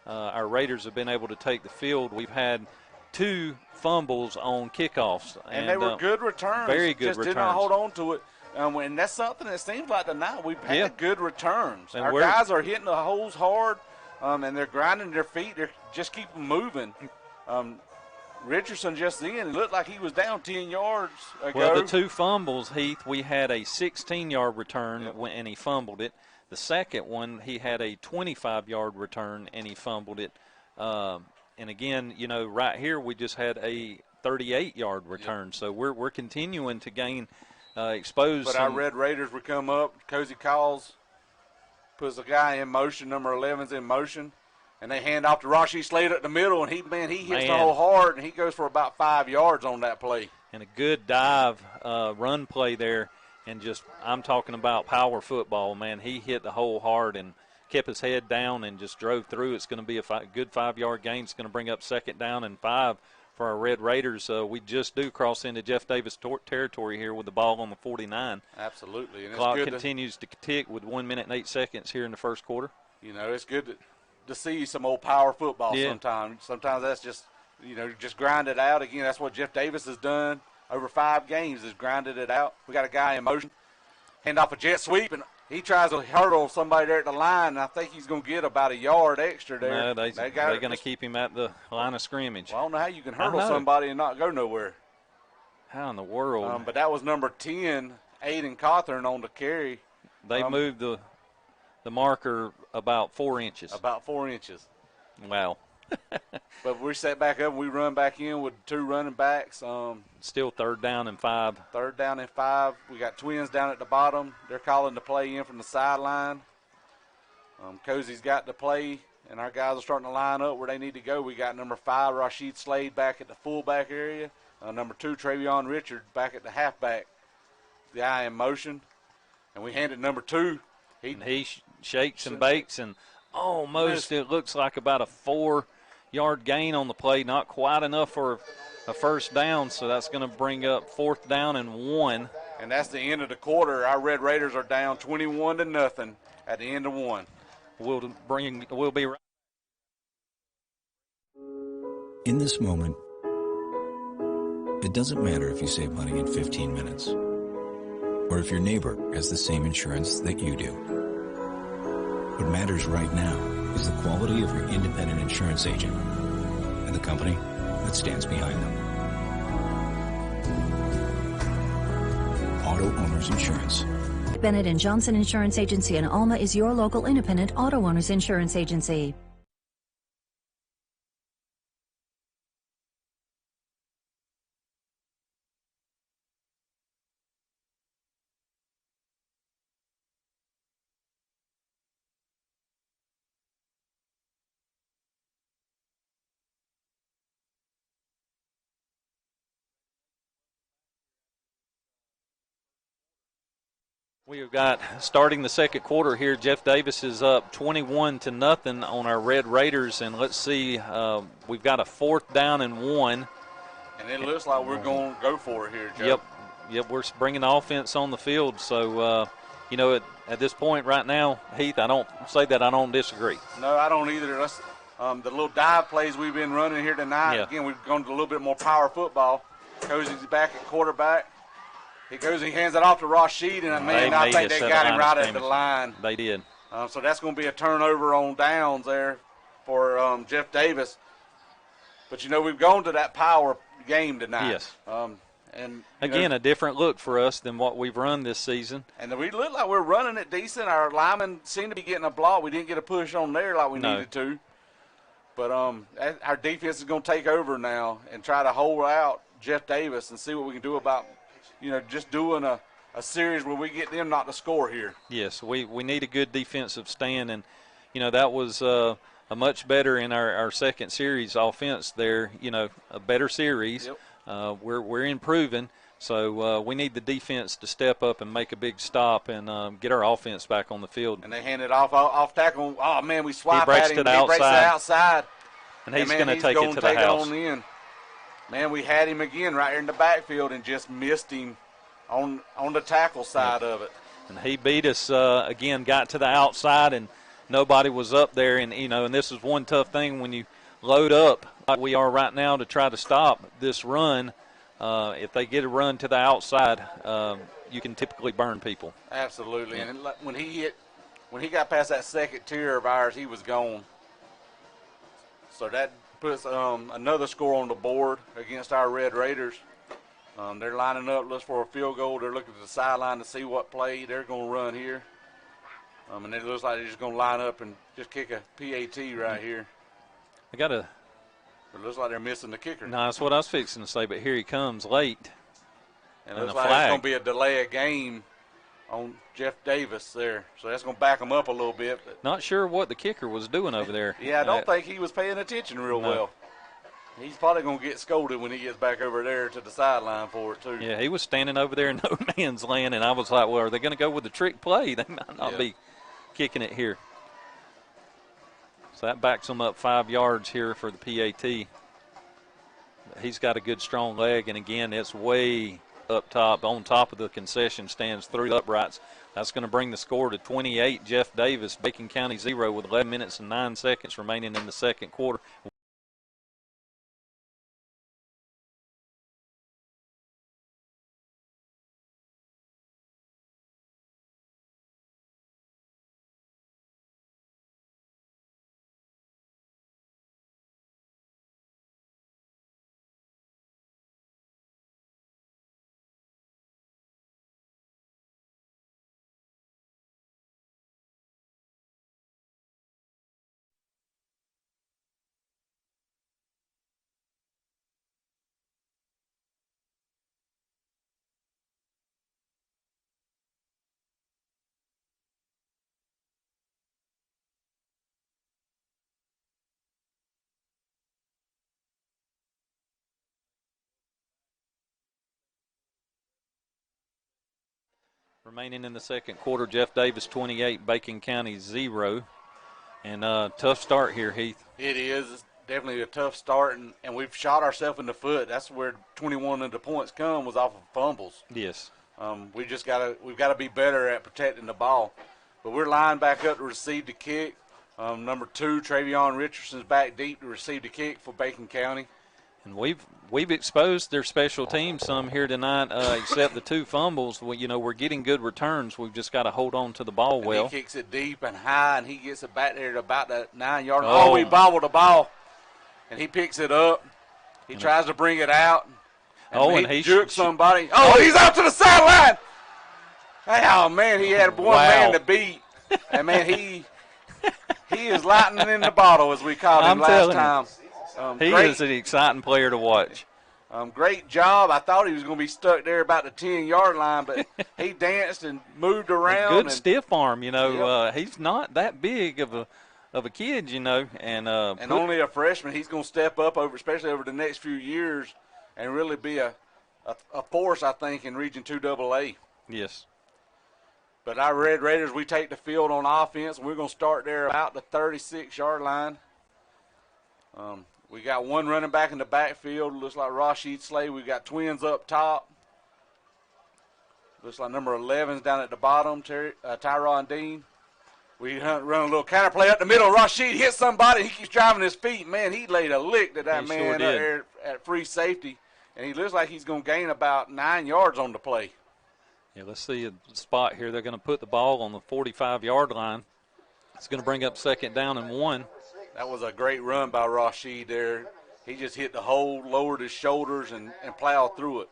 our Raiders have been able to take the field. We've had 2 fumbles on kickoffs. And they were good returns. Very good just returns. Did not hold on to it. And that's something that seems like tonight we've had good returns. And our guys are hitting the holes hard, and they're grinding their feet. They're just keep them moving. Richardson just then, it looked like he was down 10 yards ago. Well, the 2 fumbles, Heath, we had a 16-yard return and he fumbled it. The second one, he had a 25-yard return and he fumbled it. And again, right here we just had a 38-yard return. So we're continuing to gain exposed. But our Red Raiders would come up. Cozy calls, puts a guy in motion. Number 11's in motion. And they hand off to Rashid Slade at the middle, and he hits the hole hard, and he goes for about 5 yards on that play. And a good dive run play there. And I'm talking about power football, man. He hit the hole hard and kept his head down and just drove through. It's going to be a good 5-yard gain. It's going to bring up 2nd down and 5 for our Red Raiders. We just do cross into Jeff Davis territory here with the ball on the 49. Absolutely. And clock continues to tick with 1 minute and 8 seconds here in the first quarter. It's good to see some old power football sometimes. Sometimes that's just, just grind it out. Again, that's what Jeff Davis has done over 5 games is grinded it out. We got a guy in motion. Hand off a jet sweep, and he tries to hurdle somebody there at the line, and I think he's going to get about a yard extra there. No, they're going to keep him at the line of scrimmage. Well, I don't know how you can hurdle somebody and not go nowhere. How in the world? But that was number 10, Aiden Cawthorn on the carry. They moved the marker about 4 inches. About 4 inches. Wow. But we set back up and we run back in with 2 running backs. Still 3rd down and 5. 3rd down and 5. We got twins down at the bottom. They're calling the play in from the sideline. Cozy's got the play, and our guys are starting to line up where they need to go. We got number 5, Rashid Slade, back at the fullback area. Number 2, Travion Richard, back at the halfback. The eye in motion. And we handed number 2. He shakes and bakes, and almost it looks like about a 4-yard gain on the play. Not quite enough for a first down, so that's going to bring up 4th down and 1. And that's the end of the quarter. Our Red Raiders are down 21-0 at the end of 1. We'll be right. In this moment, it doesn't matter if you save money in 15 minutes or if your neighbor has the same insurance that you do. What matters right now is the quality of your independent insurance agent and the company that stands behind them. Auto Owners Insurance. Bennett & Johnson Insurance Agency in Alma is your local independent auto owners insurance agency. We've got, starting the second quarter here, Jeff Davis is up 21-0 on our Red Raiders, and let's see, we've got a 4th down and 1. And it looks like we're going to go for it here, Joe. Yep, we're bringing the offense on the field. So, at this point right now, Heath, I don't disagree. No, I don't either. Let's, the little dive plays we've been running here tonight, again, we've gone to a little bit more power football. Cozy's back at quarterback. He goes and he hands it off to Rashid, and I think they got him right at the line. They did. So that's going to be a turnover on downs there for Jeff Davis. But, we've gone to that power game tonight. Yes. And again, a different look for us than what we've run this season. And we look like we're running it decent. Our linemen seem to be getting a block. We didn't get a push on there like we needed to. But our defense is going to take over now and try to hold out Jeff Davis and see what we can do about just doing a series where we get them not to score here. Yes, we need a good defensive stand, and, that was a much better in our second series offense there, a better series. Yep. We're improving, so we need the defense to step up and make a big stop and get our offense back on the field. And they hand it off tackle. Oh, man, we swipe he breaks at him. To the he outside. breaks to the outside. And he's going to take it to the house. Man, we had him again right here in the backfield and just missed him on the tackle side of it. And he beat us again, got to the outside, and nobody was up there. And, and this is one tough thing when you load up like we are right now to try to stop this run. If they get a run to the outside, you can typically burn people. Absolutely. Yeah. And when he got past that second tier of ours, he was gone. So that puts another score on the board against our Red Raiders. They're lining up, looking for a field goal. They're looking at the sideline to see what play they're going to run here. And it looks like they're just going to line up and just kick a PAT right here. It looks like they're missing the kicker. No, that's what I was fixing to say, but here he comes late. And it looks like it's going to be a delay of game on Jeff Davis there. So that's going to back him up a little bit. But not sure what the kicker was doing over there. Yeah, I don't think he was paying attention real well. He's probably going to get scolded when he gets back over there to the sideline for it, too. Yeah, he was standing over there in no man's land, and I was like, well, are they going to go with the trick play? They might not be kicking it here. So that backs him up 5 yards here for the PAT. He's got a good, strong leg, and, again, it's way up top, on top of the concession stands through the uprights. That's going to bring the score to 28. Jeff Davis, Bacon County 0 with 11 minutes and 9 seconds remaining in the second quarter. Remaining in the second quarter, Jeff Davis 28, Bacon County 0. And tough start here, Heath. It is. It's definitely a tough start, and we've shot ourselves in the foot. That's where 21 of the points come was off of fumbles. Yes. We've got to be better at protecting the ball. But we're lined back up to receive the kick. Number 2, Travion Richardson's back deep to receive the kick for Bacon County. And we've exposed their special team some here tonight, except the 2 fumbles. We're getting good returns. We've just got to hold on to the ball well. And he kicks it deep and high, and he gets it back there to about the 9-yard line. Oh, he bobbled the ball, and he picks it up. He tries to bring it out. And he jukes somebody. Oh, he's out to the sideline. Oh, man, he had one man to beat. And, man, he is lightning in the bottle, as we called him last time. He is an exciting player to watch. Great job. I thought he was going to be stuck there about the 10-yard line, but he danced and moved around. Good stiff arm, he's not that big of a kid, and only a freshman. He's going to step up especially over the next few years, and really be a force, I think, in Region 2AA. Yes. But our Red Raiders, we take the field on offense, and we're going to start there about the 36-yard line. We got one running back in the backfield. Looks like Rashid Slay. We got twins up top. Looks like number 11's down at the bottom, Tyron Dean. We run a little counter play up the middle. Rashid hits somebody. He keeps driving his feet. Man, he laid a lick to that man up there at free safety. And he looks like he's going to gain about 9 yards on the play. Yeah, let's see a spot here. They're going to put the ball on the 45-yard line. It's going to bring up 2nd down and 1. That was a great run by Rashid there. He just hit the hole, lowered his shoulders, and plowed through it.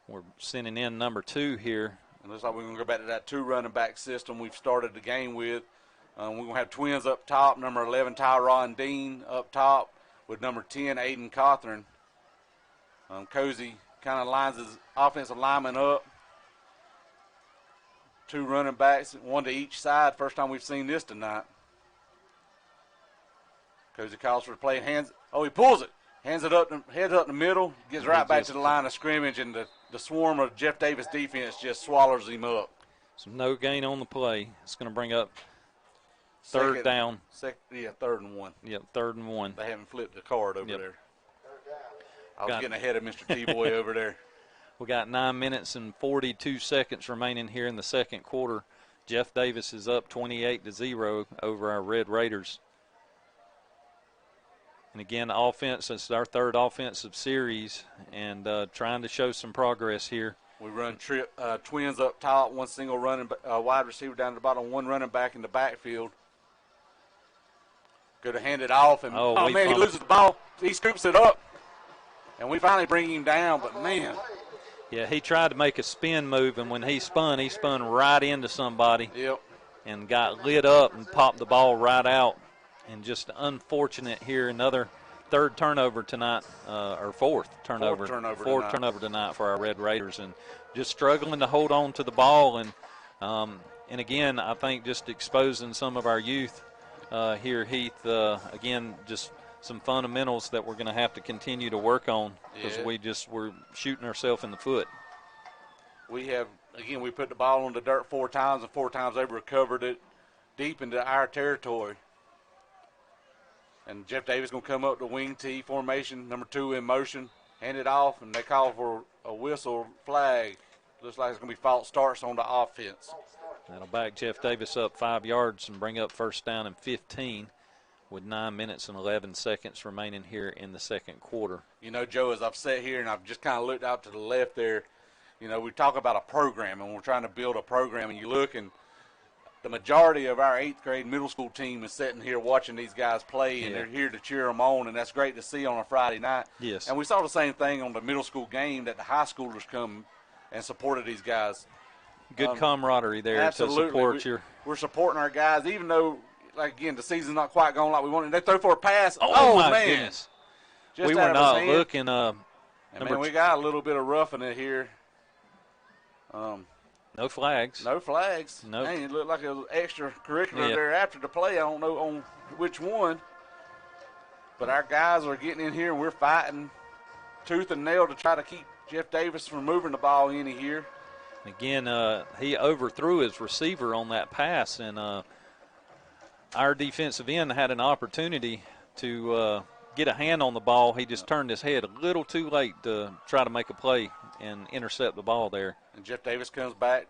We're sending in number 2 here. It looks like we're going to go back to that 2 running back system we've started the game with. We're going to have twins up top, number 11, Tyron Dean, up top, with number 10, Aiden Cawthorn. Cozy kind of lines his offensive lineman up. 2 running backs, 1 to each side. First time we've seen this tonight. Cozy calls for the play. He pulls it. Heads up in the middle, gets right back to the line of scrimmage, and the swarm of Jeff Davis defense just swallows him up. So no gain on the play. It's going to bring up 3rd down. 3rd and 1. Yep, 3rd and 1. They haven't flipped the card over there. I was getting ahead of Mr. T-Boy over there. We got 9 minutes and 42 seconds remaining here in the second quarter. Jeff Davis is up 28-0 over our Red Raiders. And again, offense, it's our 3rd offensive series, and trying to show some progress here. We run twins up top, 1 single wide receiver down at the bottom, 1 running back in the backfield. Go to hand it off, and he loses the ball. He scoops it up, and we finally bring him down, but man. Yeah, he tried to make a spin move, and when he spun right into somebody. Yep. And got lit up and popped the ball right out. And just unfortunate here, another 3rd turnover tonight, or 4th turnover. 4th turnover tonight for our Red Raiders, and just struggling to hold on to the ball. And again, I think just exposing some of our youth here, Heath. Again, just some fundamentals that we're going to have to continue to work on because we're shooting ourselves in the foot. We put the ball on the dirt 4 times, and 4 times they recovered it deep into our territory. And Jeff Davis going to come up to wing T formation, number 2 in motion, hand it off, and they call for a whistle flag. Looks like it's going to be false starts on the offense. That'll back Jeff Davis up 5 yards and bring up 1st down and 15 with 9 minutes and 11 seconds remaining here in the second quarter. Joe, as I've sat here and I've just kind of looked out to the left there, we talk about a program, and we're trying to build a program, and you look, and the majority of our 8th grade middle school team is sitting here watching these guys play, and they're here to cheer them on, and that's great to see on a Friday night. Yes. And we saw the same thing on the middle school game, that the high schoolers come and supported these guys. Good camaraderie there. Absolutely. To support we're supporting our guys, even though, again, the season's not quite going like we wanted. They throw for a pass. Oh my man. Goodness. Just we were not looking. We got a little bit of roughing it here. No flags. No flags. Nope. Dang, it looked like it was extracurricular there after the play. I don't know on which one. But our guys are getting in here, and we're fighting tooth and nail to try to keep Jeff Davis from moving the ball any here. Again, he overthrew his receiver on that pass, and our defensive end had an opportunity to get a hand on the ball. He just turned his head a little too late to try to make a play and intercept the ball there. And Jeff Davis comes back,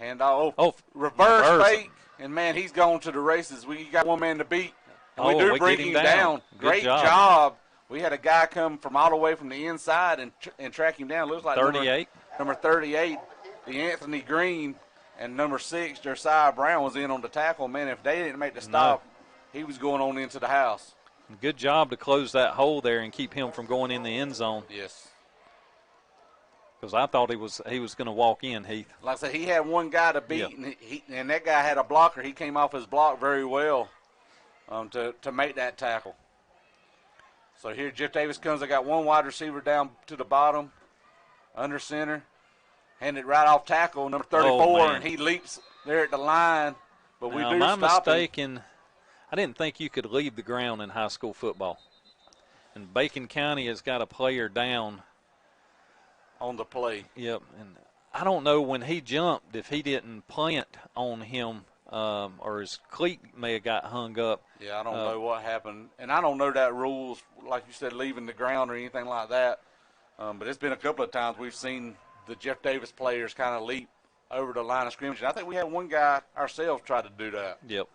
handoff, reverse fake, and man, he's gone to the races. We got one man to beat. And we we bring get him down. Great job. We had a guy come from all the way from the inside and track him down. Looks like 38. Number 38, the Anthony Green, and number 6, Josiah Brown was in on the tackle. Man, if they didn't make the stop, he was going on into the house. Good job to close that hole there and keep him from going in the end zone. Yes. Because I thought he was going to walk in, Heath. Like I said, he had one guy to beat, and that guy had a blocker. He came off his block very well to make that tackle. So here Jeff Davis comes. I got one wide receiver down to the bottom, under center, handed right off tackle, number 34, and he leaps there at the line. But we do stop him. I didn't think you could leave the ground in high school football. And Bacon County has got a player down on the play. Yep, and I don't know when he jumped if he didn't plant on him or his cleat may have got hung up. Yeah, I don't know what happened. And I don't know that rules, like you said, leaving the ground or anything like that. But it's been a couple of times we've seen the Jeff Davis players kind of leap over the line of scrimmage. And I think we had one guy ourselves try to do that. Yep.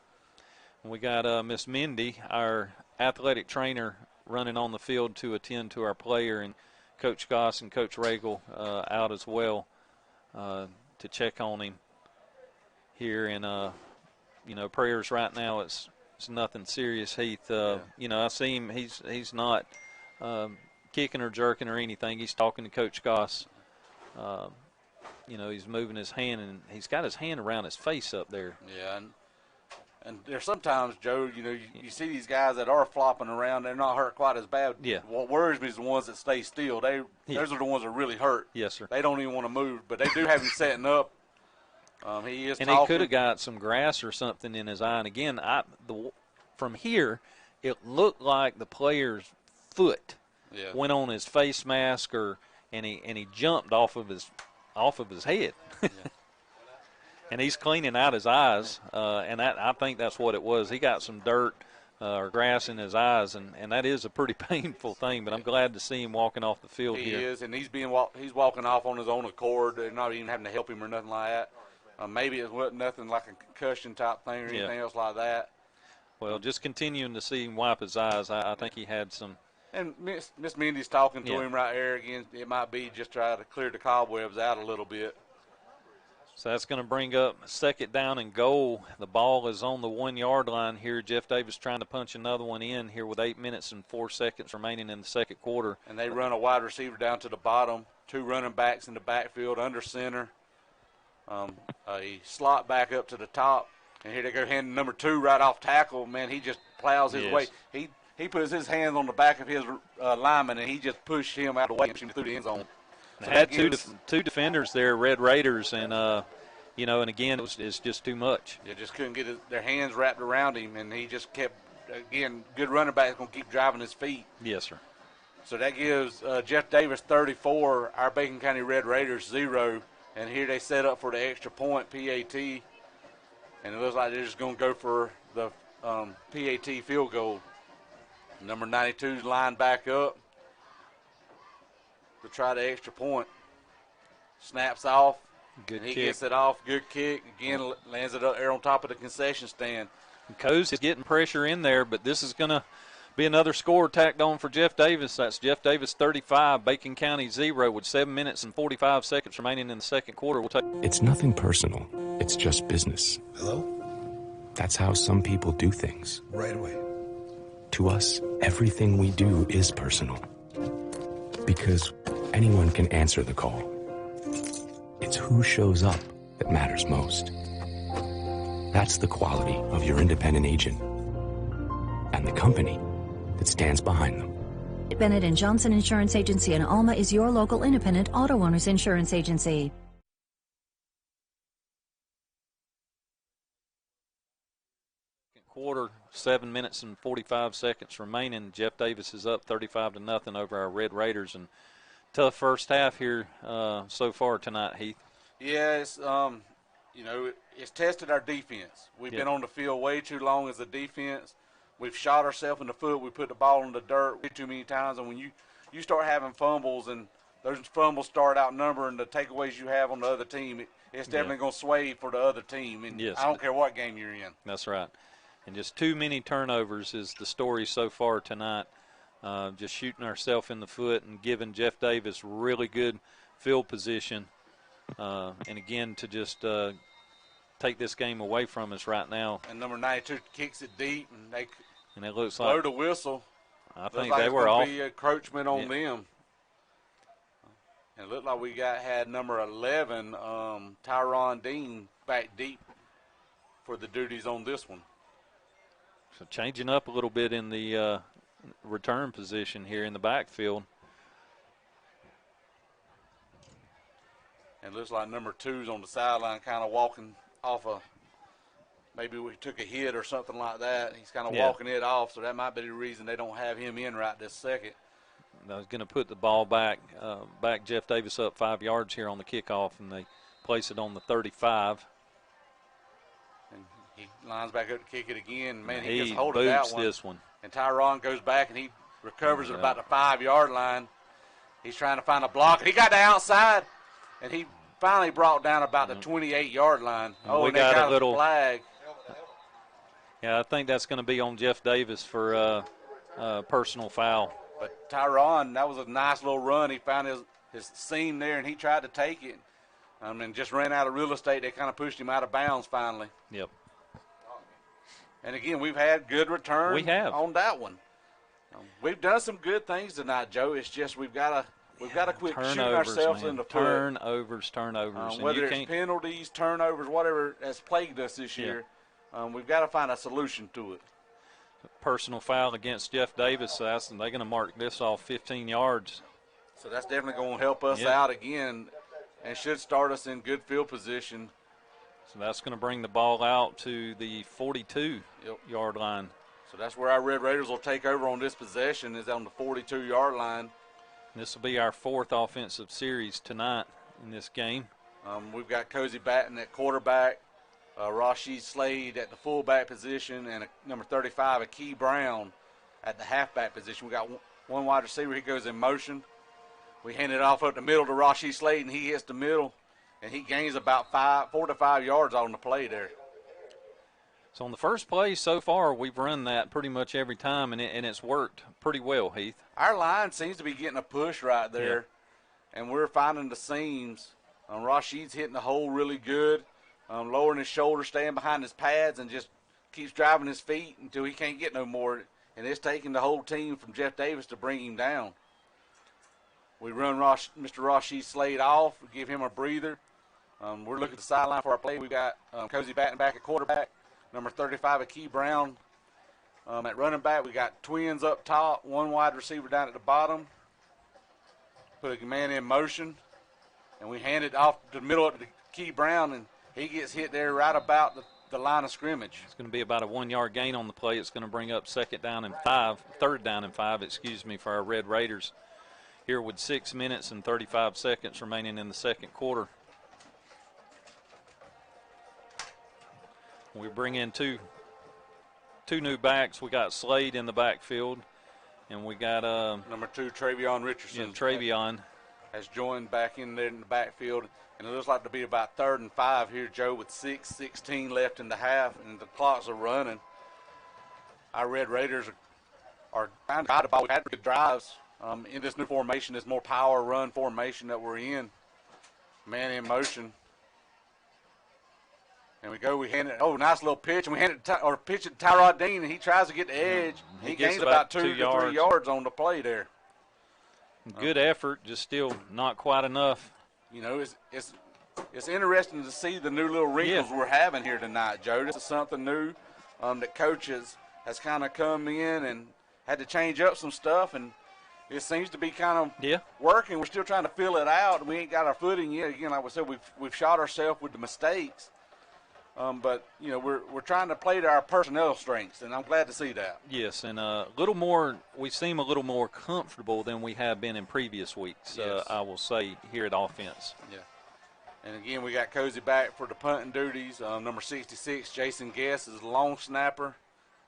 We got Miss Mindy, our athletic trainer, running on the field to attend to our player, and Coach Goss and Coach Regal out as well to check on him here. And, prayers right now, it's nothing serious, Heath. I see him. He's not kicking or jerking or anything. He's talking to Coach Goss. He's moving his hand, and he's got his hand around his face up there. Yeah, and there's sometimes, Joe, you see these guys that are flopping around. They're not hurt quite as bad. Yeah. What worries me is the ones that stay still. Those are the ones that really hurt. Yes, sir. They don't even want to move, but they do have him setting up. He is and talking. He could have got some grass or something in his eye. And again, from here, it looked like the player's foot went on his face mask, and he jumped off of his head. Yeah. And he's cleaning out his eyes, and I think that's what it was. He got some dirt or grass in his eyes, and that is a pretty painful thing. But I'm glad to see him walking off the field here. He is, and he's walking off on his own accord. They're not even having to help him or nothing like that. Maybe it wasn't nothing like a concussion type thing or anything else like that. Well, just continuing to see him wipe his eyes, I think he had some. And Miss Mindy's talking to him right there again. It might be just try to clear the cobwebs out a little bit. So that's going to bring up second down and goal. The ball is on the 1 yard line here. Jeff Davis trying to punch another one in here with 8 minutes and 4 seconds remaining in the second quarter. And they run a wide receiver down to the bottom, 2 running backs in the backfield under center. A slot back up to the top. And here they go handing number 2 right off tackle. Man, he just plows his way. He puts his hands on the back of his lineman, and he just pushed him out of the way and pushed him through the end zone. So had two defenders there, Red Raiders, and and again it's just too much. They just couldn't get their hands wrapped around him, and he just kept, again, good running back is going to keep driving his feet. Yes, sir. So that gives Jeff Davis 34, our Bacon County Red Raiders 0, and here they set up for the extra point, PAT, and it looks like they're just going to go for the PAT field goal. Number 92's lined back up to try the extra point. Snaps off. Good kick. He kick. Gets it off. Good kick. Again, lands it up there on top of the concession stand. Coase is getting pressure in there, but this is going to be another score tacked on for Jeff Davis. That's Jeff Davis 35, Bacon County 0 with 7 minutes and 45 seconds remaining in the second quarter. It's nothing personal. It's just business. Hello? That's how some people do things. Right away. To us, everything we do is personal. Because anyone can answer the call. It's who shows up that matters most. That's the quality of your independent agent and the company that stands behind them. Bennett & Johnson Insurance Agency in Alma is your local independent auto owners insurance agency. Quarter, 7 minutes and 45 seconds remaining. Jeff Davis is up 35-0 over our Red Raiders, and tough first half here so far tonight, Heath. Yeah, it's it's tested our defense. We've been on the field way too long as a defense. We've shot ourselves in the foot. We put the ball in the dirt way too many times. And when you start having fumbles and those fumbles start outnumbering the takeaways you have on the other team, it's definitely going to sway for the other team. And I don't care what game you're in. That's right. And just too many turnovers is the story so far tonight. Just shooting ourselves in the foot and giving Jeff Davis really good field position. And again, to just take this game away from us right now. And number 92 kicks it deep, and it looks blow like the whistle. I think they were off. Be encroachment on them. And it looked like we had number 11, Tyron Dean, back deep for the duties on this one. So changing up a little bit in the return position here in the backfield. And it looks like number 2's on the sideline kind of walking off maybe we took a hit or something like that. He's kind of walking it off, so that might be the reason they don't have him in right this second. I was going to put the ball back Jeff Davis up 5 yards here on the kickoff, and they place it on the 35. And he lines back up to kick it again. Man, he gets gets hold of that one. This one. And Tyron goes back, and he recovers at about the 5-yard line. He's trying to find a block. He got the outside, and he finally brought down about the 28-yard line. And we got a little flag. Yeah, I think that's going to be on Jeff Davis for personal foul. But Tyron, that was a nice little run. He found his seam there, and he tried to take it. And just ran out of real estate. They kind of pushed him out of bounds finally. Yep. And, again, we've had good return on that one. We've done some good things tonight, Joe. It's just we've got to quit shooting ourselves in the foot. Turnovers. Whether it's penalties, turnovers, whatever has plagued us this year, we've got to find a solution to it. Personal foul against Jeff Davis, so they're going to mark this off 15 yards. So that's definitely going to help us out again and should start us in good field position. So that's going to bring the ball out to the 42-yard line. So that's where our Red Raiders will take over on this possession, is on the 42-yard line. This will be our 4th offensive series tonight in this game. We've got Cozy Batten at quarterback, Rashid Slade at the fullback position, and number 35, Akey Brown at the halfback position. We got one wide receiver. He goes in motion. We hand it off up the middle to Rashid Slade, and he hits the middle, and he gains about 4 to 5 yards on the play there. So on the first play so far, we've run that pretty much every time, and it's worked pretty well, Heath. Our line seems to be getting a push right there, and we're finding the seams. Rashid's hitting the hole really good, lowering his shoulder, staying behind his pads, and just keeps driving his feet until he can't get no more. And it's taking the whole team from Jeff Davis to bring him down. We run Mr. Rashid Slade off, give him a breather. We're looking at the sideline for our play. We've got Cozy Batten back at quarterback, number 35, Akey Brown. At running back, we got twins up top, one wide receiver down at the bottom. Put a man in motion, and we hand it off to the middle of the Akey Brown, and he gets hit there right about the line of scrimmage. It's going to be about a 1-yard gain on the play. It's going to bring up third down and five, for our Red Raiders here with 6 minutes and 35 seconds remaining in the second quarter. We bring in two new backs. We got Slade in the backfield, and we got number 2, Travion Richardson. Travion has joined back in there in the backfield, and it looks like to be about 3rd and 5 here, Joe, with 6:16 left in the half, and the clocks are running. Our Red Raiders are trying to guide the ball. We've had good drives in this new formation, this more power run formation that we're in. Man in motion. And we hand it, nice little pitch, and we hand it pitch it to Tyrod Dean, and he tries to get the edge. He gains about 2 to 3 yards on the play there. Good effort, just still not quite enough. You know, it's interesting to see the new little wrinkles we're having here tonight, Joe. This is something new that coaches has kind of come in and had to change up some stuff, and it seems to be kind of working. We're still trying to fill it out, and we ain't got our footing yet. Again, like we said, we've shot ourselves with the mistakes. But, you know, we're trying to play to our personnel strengths, and I'm glad to see that. Yes, and we seem a little more comfortable than we have been in previous weeks, I will say, here at offense. Yeah. And again, we got Cozy back for the punting duties. Number 66, Jason Guess, is a long snapper.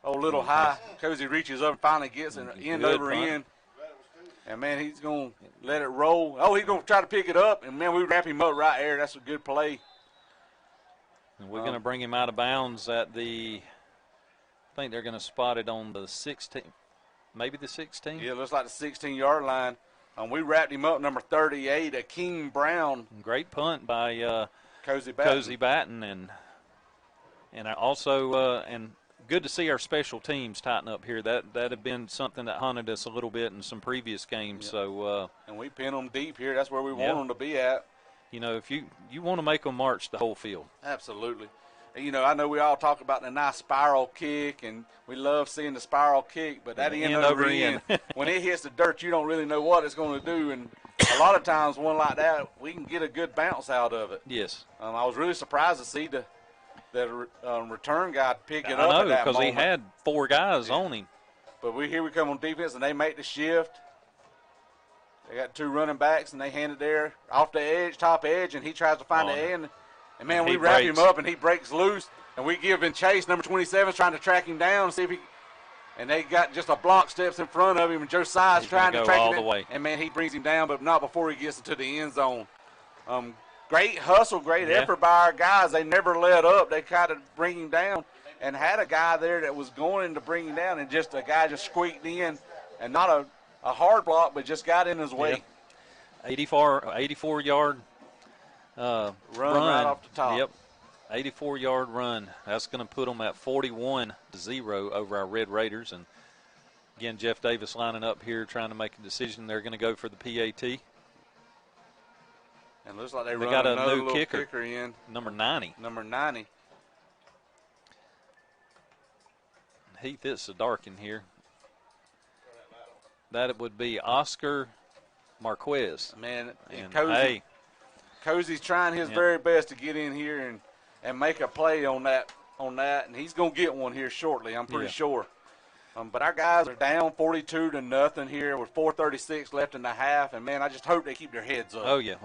Oh, a little high. Cozy reaches up and finally gets an end over end. And, man, he's going to let it roll. Oh, he's going to try to pick it up. And, man, we wrap him up right there. That's a good play. And we're going to bring him out of bounds at the, I think they're going to spot it on the 16, maybe the 16? Yeah, it looks like the 16-yard line. We wrapped him up, number 38, Akeem Brown. Great punt by Cozy Batten. Cozy Batten. And also, and good to see our special teams tighten up here. That had been something that haunted us a little bit in some previous games. Yep. So and we pin them deep here. That's where we want them to be at. You know, if you want to make them march the whole field. Absolutely. You know, I know we all talk about the nice spiral kick, and we love seeing the spiral kick, but that end over end, when it hits the dirt, you don't really know what it's going to do. And a lot of times, one like that, we can get a good bounce out of it. Yes. I was really surprised to see the return guy pick it up. I know, at that because he moment. had 4 guys on him. But here we come on defense, and they make the shift. They got 2 running backs, and they hand it there off the edge, top edge, and he tries to find the end. And, man, we wrap him up, and he breaks loose. And we give him chase. Number 27 trying to track him down and see if he – and they got just a block steps in front of him, and Josiah's trying to track him all the way. And, man, he brings him down, but not before he gets into the end zone. Great hustle, great effort by our guys. They never let up. They kind of bring him down and had a guy there that was going to bring him down, and just a guy just squeaked in, and not a hard block, but just got in his way. 84-yard run right off the top. Yep. 84-yard run. That's going to put them at 41-0 over our Red Raiders. And, again, Jeff Davis lining up here trying to make a decision. They're going to go for the PAT. And looks like they got a another new little kicker in. Number 90. Number 90. Heath, it's so dark in here. That would be Oscar Marquez. Man, and Cozy's trying his very best to get in here and make a play on that, and he's going to get one here shortly, I'm pretty sure. But our guys are down 42-0 here with 4:36 left in the half, and, man, I just hope they keep their heads up. Oh, yeah.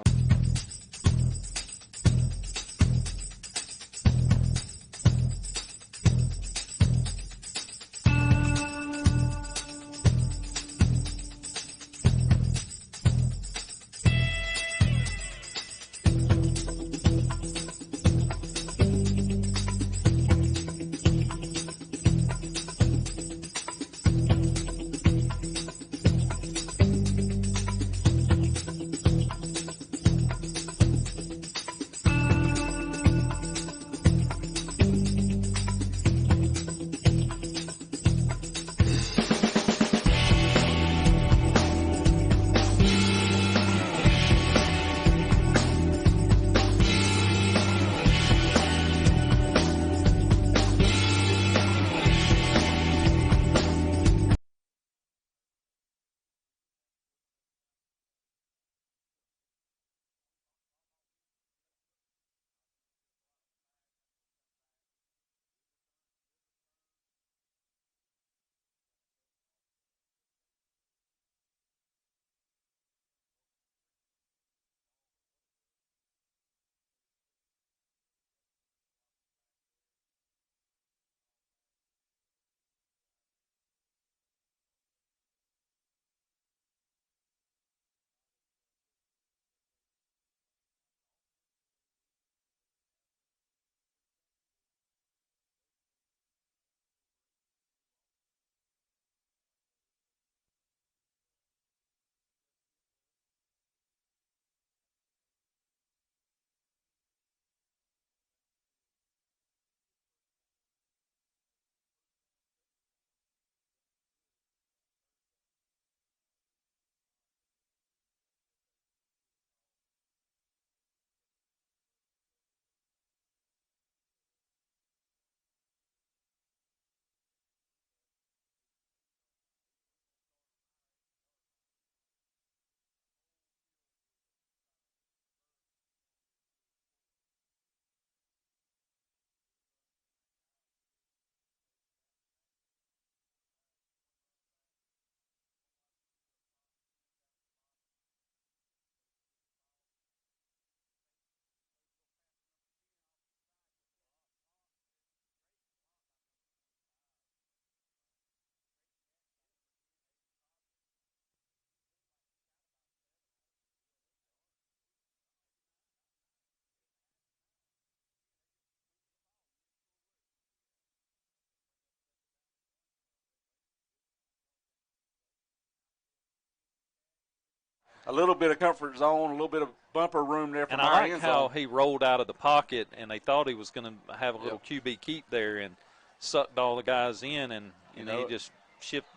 a little bit of comfort zone, a little bit of bumper room there for and our I like end how zone. he rolled out of the pocket, and they thought he was going to have a little QB keep there and sucked all the guys in, and he just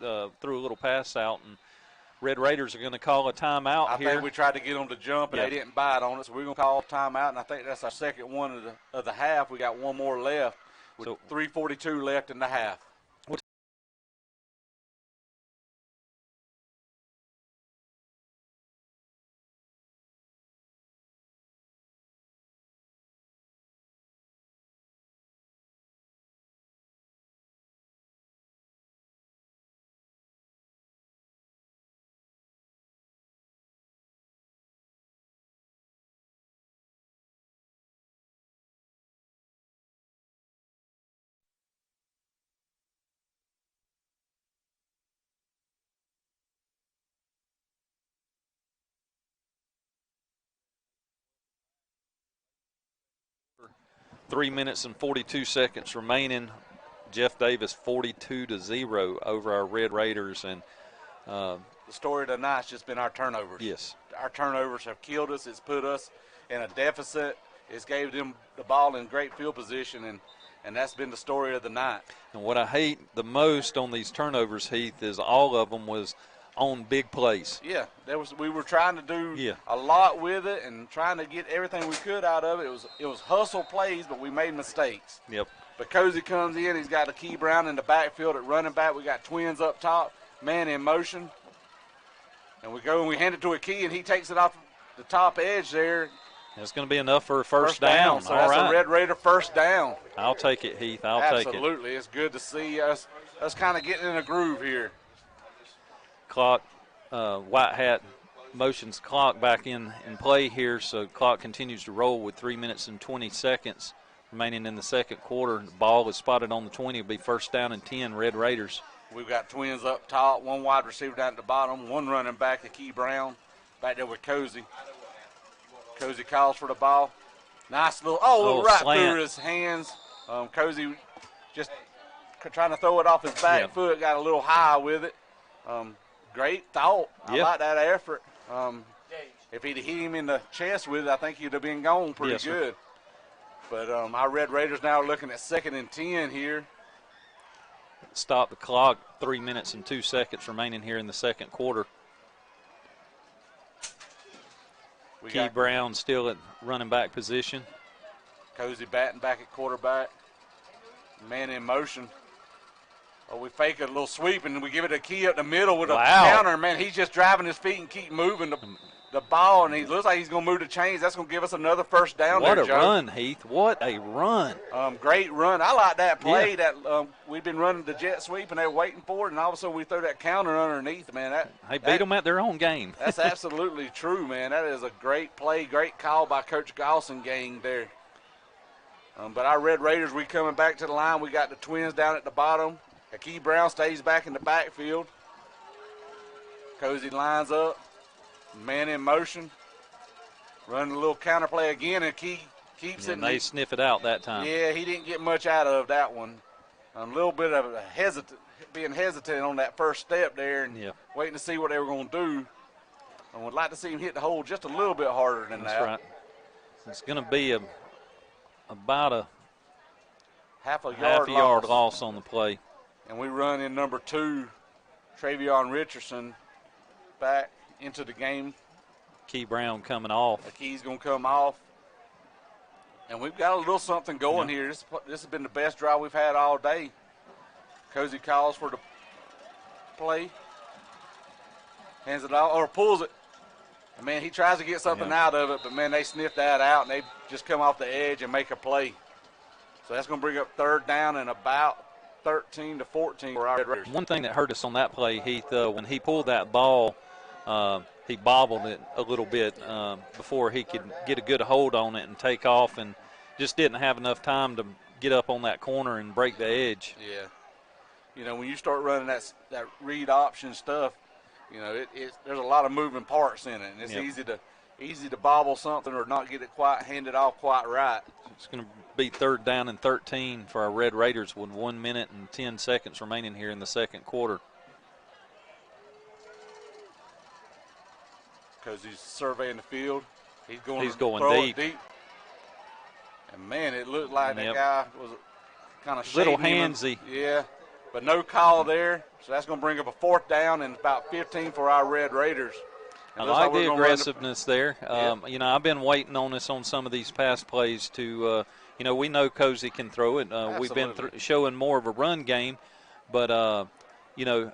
threw a little pass out. And Red Raiders are going to call a timeout here. I think we tried to get them to jump, and they didn't bite on it, so we're going to call timeout, and I think that's our second one of the half. We got one more left with 3:42 left in the half. 3 minutes and 42 seconds remaining. Jeff Davis 42-0 over our Red Raiders. And the story of the night's just been our turnovers. Yes. Our turnovers have killed us. It's put us in a deficit. It's gave them the ball in great field position, and that's been the story of the night. And what I hate the most on these turnovers, Heath, is all of them was on big plays. Yeah, we were trying to do a lot with it and trying to get everything we could out of it. It was hustle plays, but we made mistakes. Yep. But Cozy comes in, he's got a Key Brown in the backfield at running back. We got twins up top, man in motion. And we go and we hand it to a Key, and he takes it off the top edge there. It's going to be enough for a first down. So that's a Red Raider first down. I'll take it, Heath. I'll take it. Absolutely. It's good to see us kind of getting in a groove here. Clock, White Hat motions clock back in play here, so clock continues to roll with 3 minutes and 20 seconds remaining in the second quarter. The ball is spotted on the 20. It'll be first down and 10, Red Raiders. We've got twins up top, one wide receiver down at the bottom, one running back, the Key Brown, back there with Cozy. Cozy calls for the ball. Nice little, right slant through his hands. Cozy just trying to throw it off his back foot, got a little high with it. Great thought. I like that effort. If he'd hit him in the chest with it, I think he'd have been gone pretty good. But our Red Raiders now are looking at 2nd and 10 here. Stop the clock. 3 minutes and 2 seconds remaining here in the second quarter. Key Brown still at running back position. Cozy batting back at quarterback. Man in motion. Oh, we fake a little sweep, and we give it a Key up the middle with a counter. Man, he's just driving his feet and keep moving the ball, and he looks like he's going to move the chains. That's going to give us another first down there, Joe. What a run, Heath. What a run. Great run. I like that play. That we've been running the jet sweep, and they're waiting for it, and all of a sudden we throw that counter underneath, man. They beat them at their own game. That's absolutely true, man. That is a great play, great call by Coach Gosson gang there. But our Red Raiders, we coming back to the line. We got the twins down at the bottom. Key Brown stays back in the backfield. Cozy lines up. Man in motion. Running a little counter play again, and Key keeps it. And they sniff it out that time. Yeah, he didn't get much out of that one. A little bit of being hesitant on that first step there and waiting to see what they were going to do. I would like to see him hit the hole just a little bit harder than that. That's right. It's going to be about a half a yard loss on the play. And we run in number 2, Travion Richardson, back into the game. Key Brown coming off. The Key's going to come off. And we've got a little something going here. This has been the best drive we've had all day. Cozy calls for the play. Hands it off, or pulls it. And, man, he tries to get something out of it, but, man, they sniff that out, and they just come off the edge and make a play. So that's going to bring up third down and about 13 to 14 for our Red Raiders. One thing that hurt us on that play, Heath, when he pulled that ball, he bobbled it a little bit before he could get a good hold on it and take off, and just didn't have enough time to get up on that corner and break the edge. Yeah. You know, when you start running that read option stuff, you know, there's a lot of moving parts in it, and it's easy to bobble something or not get it quite handed off quite right. It's going to be third down and 13 for our Red Raiders with 1 minute and 10 seconds remaining here in the second quarter. because he's surveying the field. He's going deep. And, man, it looked like that guy was kind of little handsy. Yeah, but no call there. So that's going to bring up a 4th down and about 15 for our Red Raiders. I like the aggressiveness there. You know, I've been waiting on this on some of these pass plays to, you know, we know Cozy can throw it. We've been showing more of a run game. But, you know,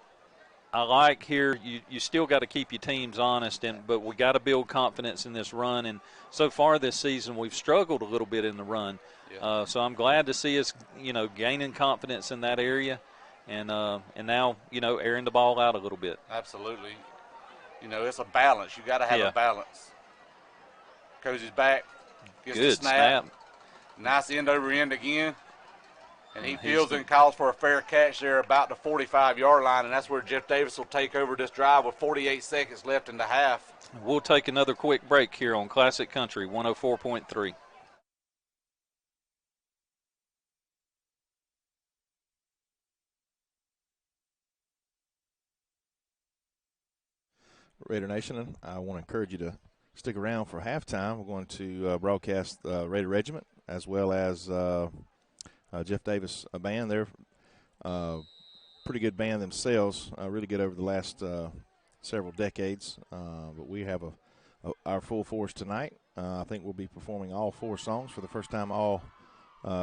I like here you still got to keep your teams honest, but we got to build confidence in this run. And so far this season we've struggled a little bit in the run. Yeah. So I'm glad to see us, you know, gaining confidence in that area. And now, you know, airing the ball out a little bit. Absolutely. You know, it's a balance. You got to have a balance. Cozy's back. Gets Good the snap. Nice end over end again. And he fields and calls for a fair catch there about the 45-yard line, and that's where Jeff Davis will take over this drive with 48 seconds left in the half. We'll take another quick break here on Classic Country 104.3. Raider Nation, I want to encourage you to stick around for halftime. We're going to broadcast Raider Regiment as well as Jeff Davis band. They're pretty good band themselves, really good over the last several decades. But we have our full force tonight. I think we'll be performing all 4 songs for the first time all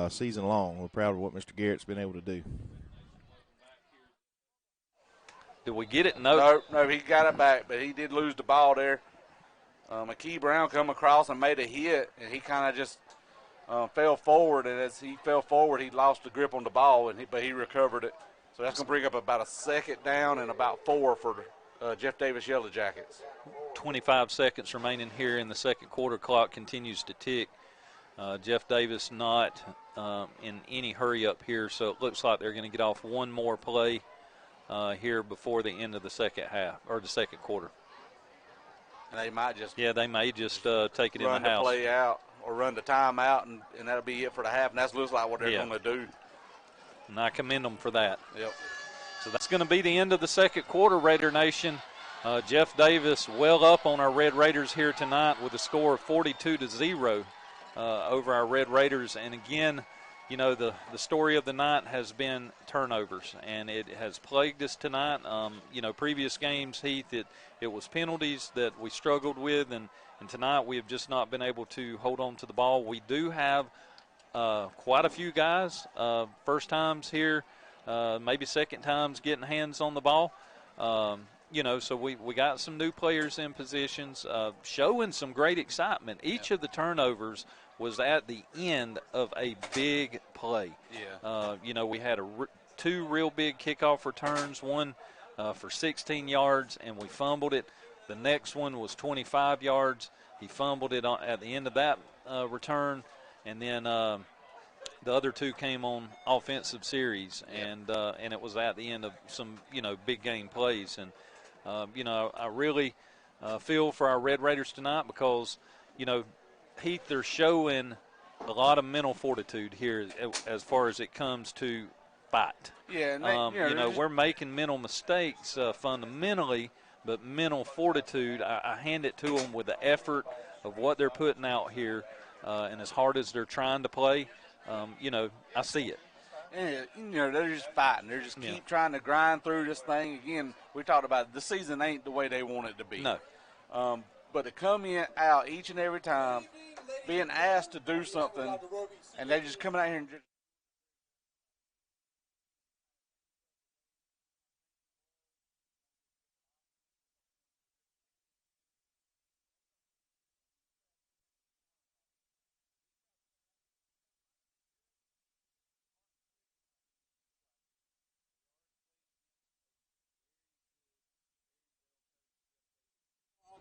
season long. We're proud of what Mr. Garrett's been able to do. Did we get it? No, he got it back, but he did lose the ball there. McKee Brown come across and made a hit, and he kind of just fell forward, and as he fell forward, he lost the grip on the ball, but he recovered it. So that's going to bring up about a 2nd down and about 4 for Jeff Davis Yellow Jackets. 25 seconds remaining here in the second quarter. Clock continues to tick. Jeff Davis not in any hurry up here, so it looks like they're going to get off one more play here before the end of the second half or the second quarter. And they might just take it in the house. Run the play out or run the timeout, and that'll be it for the half. And that looks like what they're going to do. And I commend them for that. Yep. So that's going to be the end of the second quarter, Raider Nation. Jeff Davis well up on our Red Raiders here tonight with a score of 42-0 over our Red Raiders. And again, you know, the story of the night has been turnovers, and it has plagued us tonight. You know, previous games, Heath, it was penalties that we struggled with, and tonight we have just not been able to hold on to the ball. We do have quite a few guys, first times here, maybe second times getting hands on the ball. You know, so we got some new players in positions, showing some great excitement. Each of the turnovers was at the end of a big play. Yeah. You know, we had 2 real big kickoff returns, one for 16 yards, and we fumbled it. The next one was 25 yards. He fumbled it at the end of that return, and then the other 2 came on offensive series, and it was at the end of some, you know, big game plays. And, you know, I really feel for our Red Raiders tonight because, you know, Heath, they're showing a lot of mental fortitude here as far as it comes to fight. Yeah, and you know, we're making mental mistakes fundamentally, but mental fortitude, I hand it to them with the effort of what they're putting out here, and as hard as they're trying to play, you know, I see it. And, you know, they're just fighting. They're just keep trying to grind through this thing. Again, we talked about it. The season ain't the way they want it to be. No. But to come out each and every time, being asked to do something, and they're just coming out here and just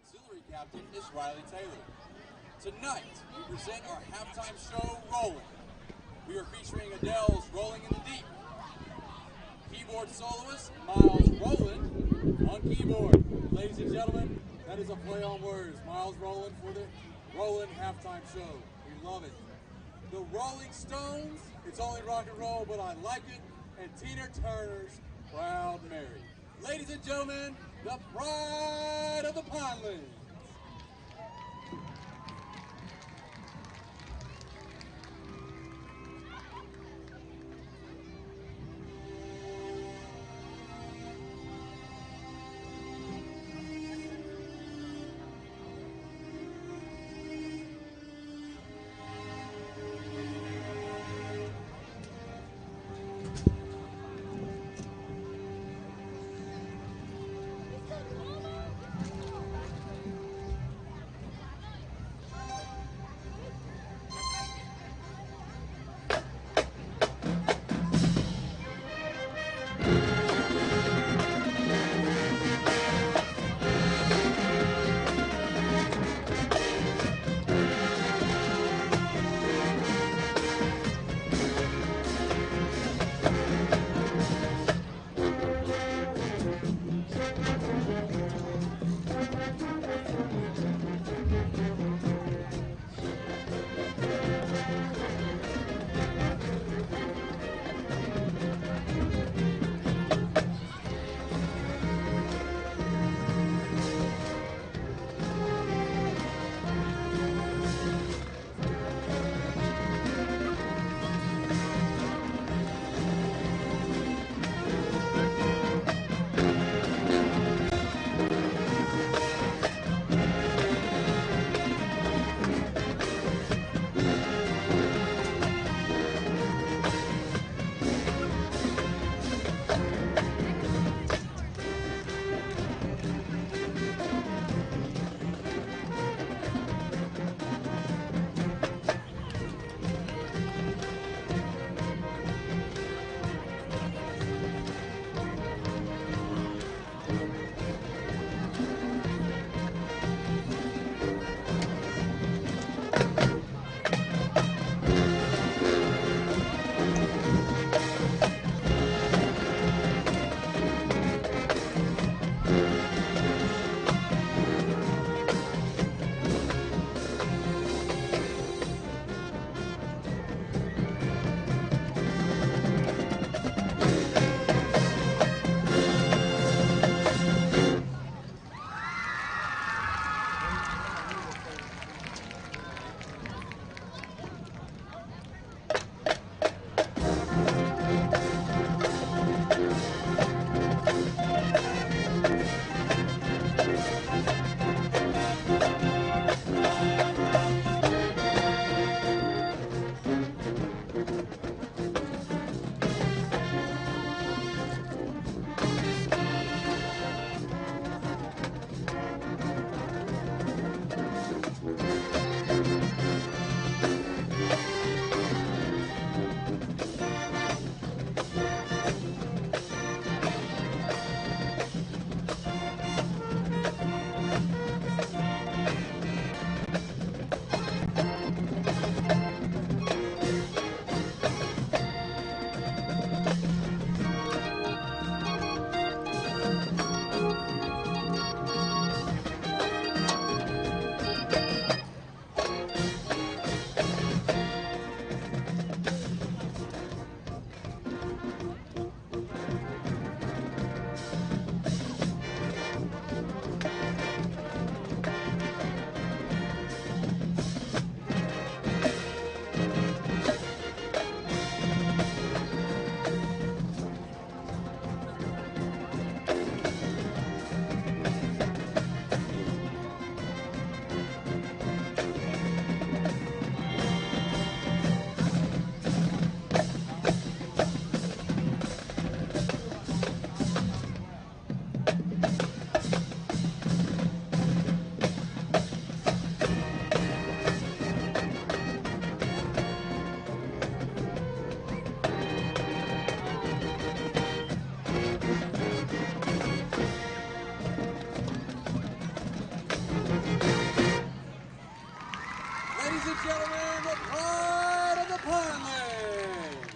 auxiliary captain is Riley Taylor. Tonight, we present our halftime show, Rolling. We are featuring Adele's Rolling in the Deep. Keyboard soloist, Miles Rowland on keyboard. Ladies and gentlemen, that is a play on words. Miles Rowland for the Rolling halftime show. We love it. The Rolling Stones, It's Only Rock and Roll, but I Like It, and Tina Turner's Proud Mary. Ladies and gentlemen, the pride of the Pinelands, Ladies and gentlemen, the pride of the Pine League.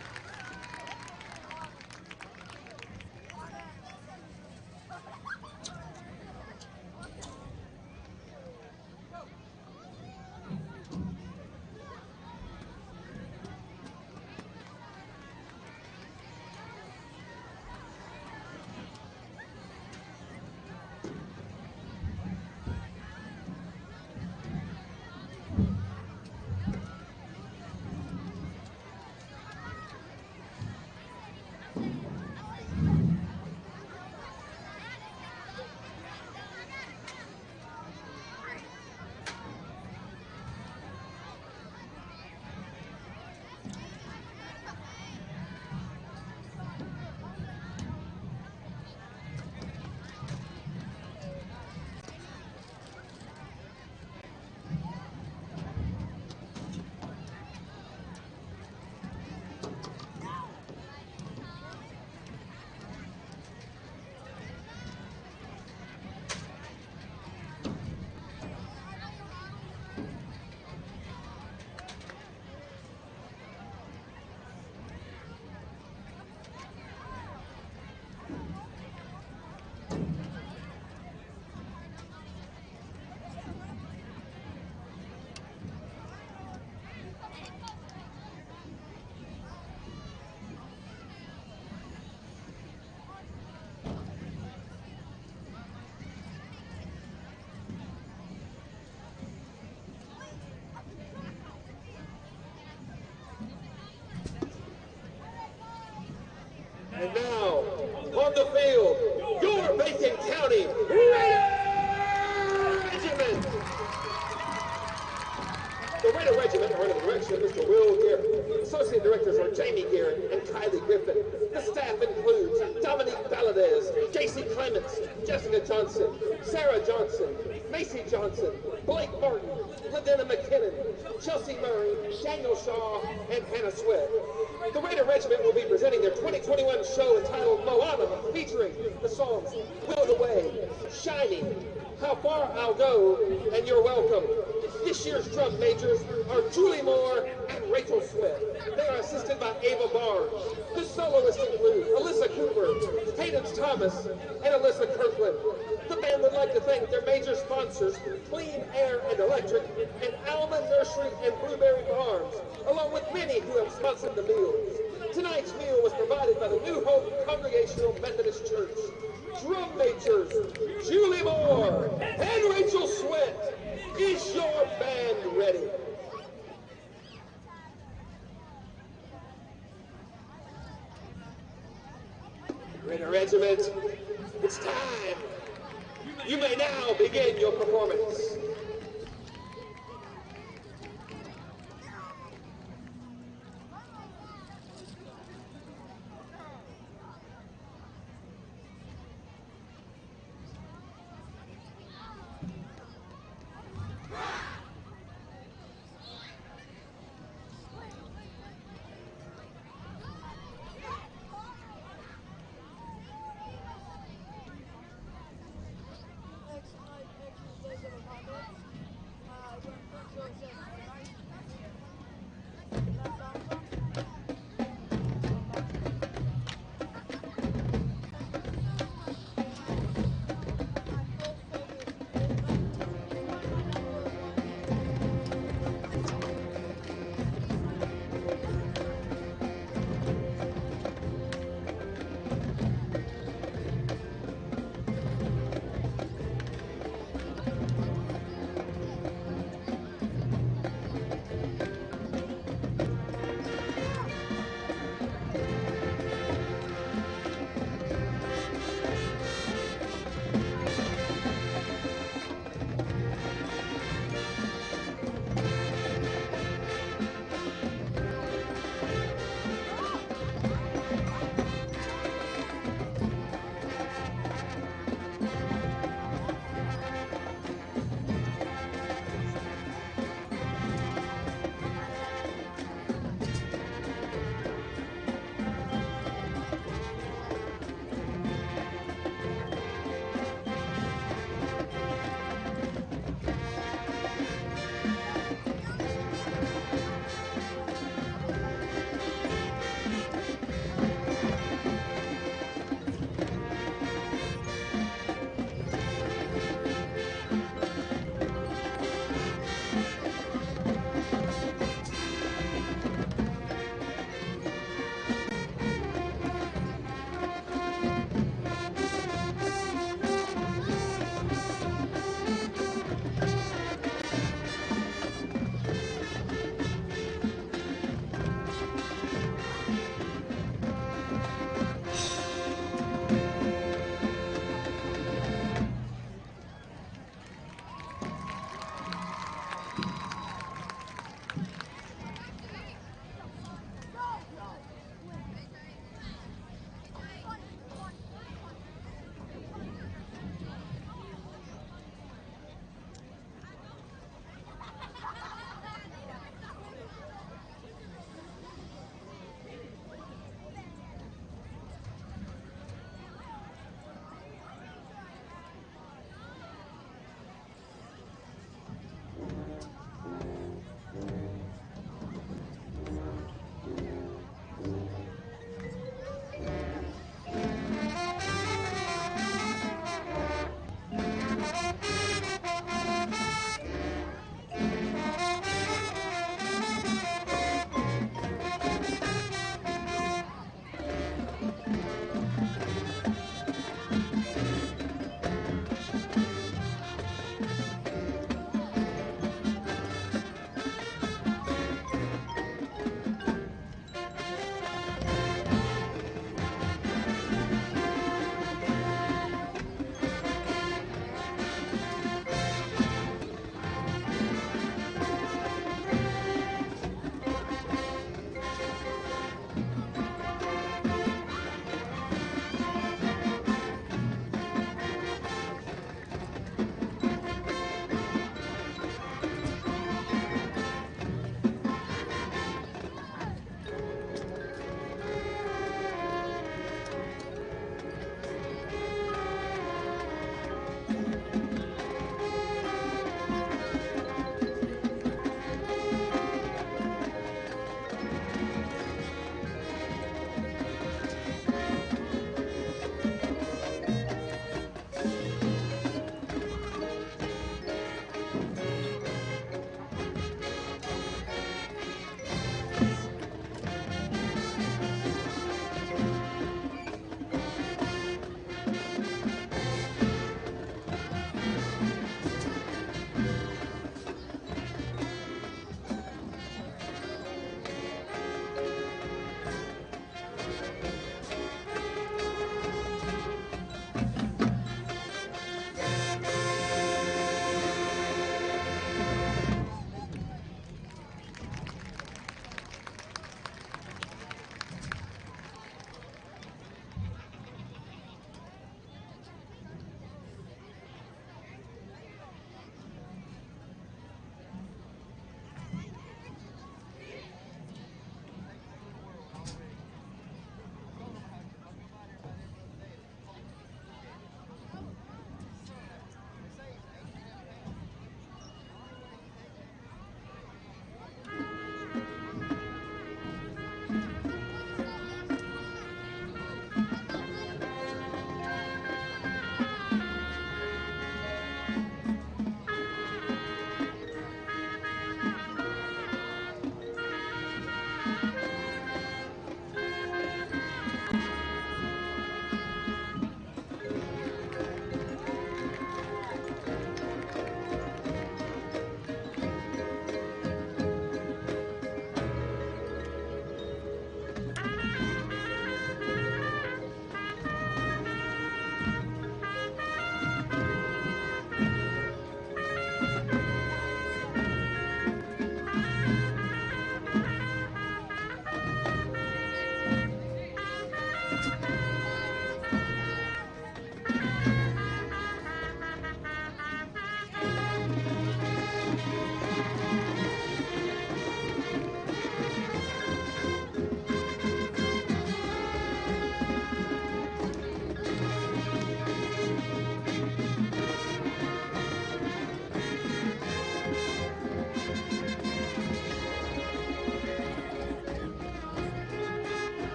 And now, on the field, your Macon County Regiment. The Raider Regiment are under the direction of Mr. Will Garrett. Associate directors are Jamie Garrett and Kylie Griffin. The staff includes Dominique Valadez, Casey Clements, Jessica Johnson, Sarah Johnson, Macy Johnson, Blake Martin, LaDenna McKinnon, Chelsea Murray, Daniel Shaw, and Hannah Sweat. The Raider Regiment will be presenting their 2021 show entitled Moana, featuring the songs Will the Way, Shining, How Far I'll Go, and You're Welcome. This year's drum majors are Julie Moore and Rachel Sweat. They are assisted by Ava Barnes. The soloists include Alyssa Cooper, Cadence Thomas, and Alyssa Kirkland. The band would like to thank their major sponsors, Clean Air and Electric, and Alma Nursery and Blueberry Farms, along with many who have sponsored the meals. Tonight's meal was provided by the New Hope Congregational Methodist Church. Drum majors, Julie Moore and Rachel Sweat. Is your band ready? Raider Regiment, it's time. You may now begin your performance.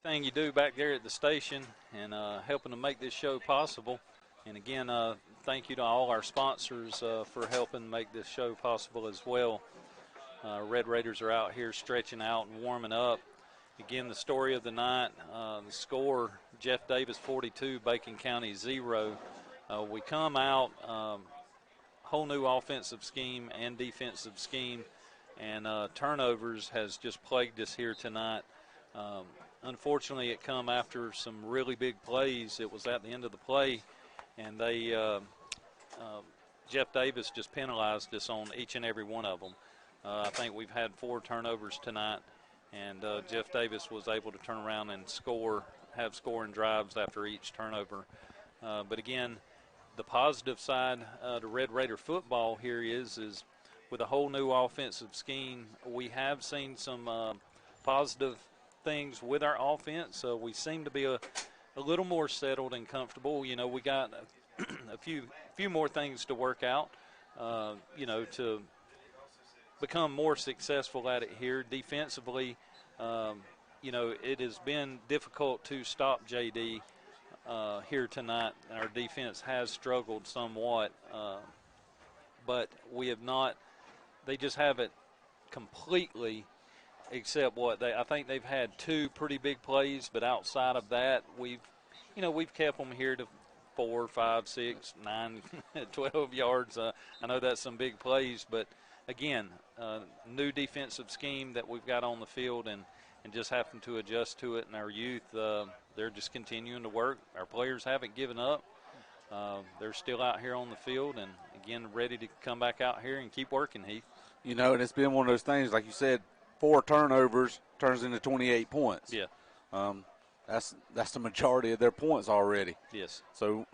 everything you do back there at the station and helping to make this show possible. And again, thank you to all our sponsors for helping make this show possible as well. Red Raiders are out here stretching out and warming up. Again, the story of the night, the score, Jeff Davis 42, Bacon County 0. We come out, whole new offensive scheme and defensive scheme, and turnovers has just plagued us here tonight. Unfortunately, it come after some really big plays. It was at the end of the play, and they Jeff Davis just penalized us on each and every one of them. I think we've had 4 turnovers tonight, and Jeff Davis was able to turn around and have scoring drives after each turnover. But again, the positive side to Red Raider football here is with a whole new offensive scheme, we have seen some positive things with our offense. So we seem to be a little more settled and comfortable. You know, we got a few more things to work out, to become more successful at it here. Defensively, it has been difficult to stop JD here tonight. Our defense has struggled somewhat, but we have not – they just haven't completely – except I think they've had 2 pretty big plays, but outside of that, we've kept them here to 4, 5, 6, 9, 12 yards. I know that's some big plays, but again, new defensive scheme that we've got on the field and just having to adjust to it. And our youth, they're just continuing to work. Our players haven't given up. They're still out here on the field and, again, ready to come back out here and keep working, Heath. And it's been one of those things, like you said, 4 turnovers turns into 28 points. Yeah. That's the majority of their points already. Yes. So,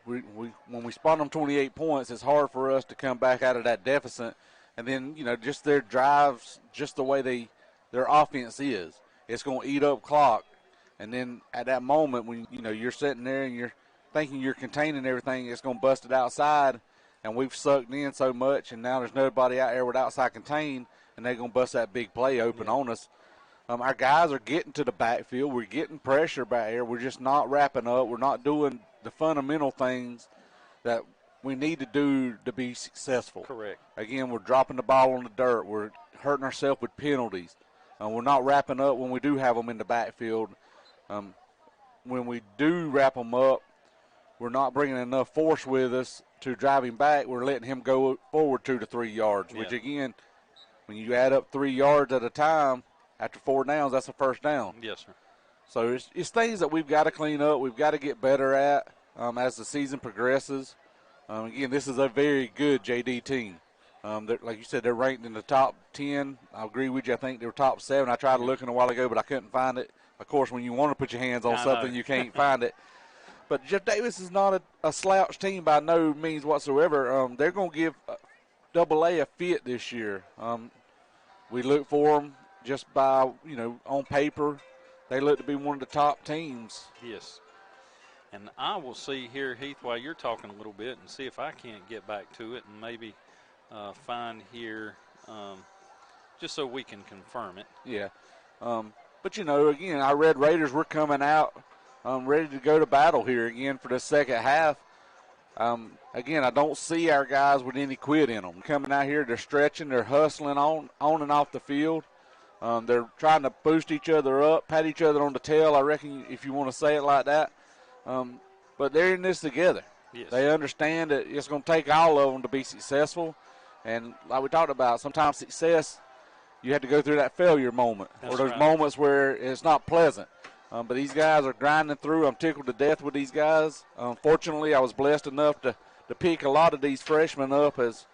we when we spot them 28 points, it's hard for us to come back out of that deficit. And then, just their drives, just the way their offense is, it's going to eat up clock. And then at that moment when, you're sitting there and you're thinking you're containing everything, it's going to bust it outside. And we've sucked in so much, and now there's nobody out there with outside contain, and they're going to bust that big play open on us. Our guys are getting to the backfield. We're getting pressure back here. We're just not wrapping up. We're not doing the fundamental things that we need to do to be successful. Correct. Again, we're dropping the ball on the dirt. We're hurting ourselves with penalties. We're not wrapping up when we do have them in the backfield. When we do wrap them up, we're not bringing enough force with us to drive him back. We're letting him go forward 2 to 3 yards, which, again, when you add up 3 yards at a time, after 4 downs, that's a first down. Yes, sir. So it's things that we've got to clean up. We've got to get better at as the season progresses. Again, this is a very good JD team. Like you said, they're ranked in the top 10. I agree with you. I think they were top 7. I tried looking a while ago, but I couldn't find it. Of course, when you want to put your hands on something, you can't find it. But Jeff Davis is not a slouch team by no means whatsoever. They're going to give AA a fit this year. We look for them just by, on paper. They look to be one of the top teams. Yes. And I will see here, Heath, while you're talking a little bit and see if I can't get back to it and maybe find here just so we can confirm it. Yeah. But, again, our Red Raiders, we're coming out ready to go to battle here again for the second half. Again, I don't see our guys with any quit in them. Coming out here, they're stretching, they're hustling on and off the field. They're trying to boost each other up, pat each other on the tail, I reckon, if you want to say it like that. But they're in this together. Yes. They understand that it's going to take all of them to be successful. And like we talked about, sometimes success, you have to go through that failure moment. That's or those right. moments where it's not pleasant. But these guys are grinding through. I'm tickled to death with these guys. Fortunately, I was blessed enough to pick a lot of these freshmen up as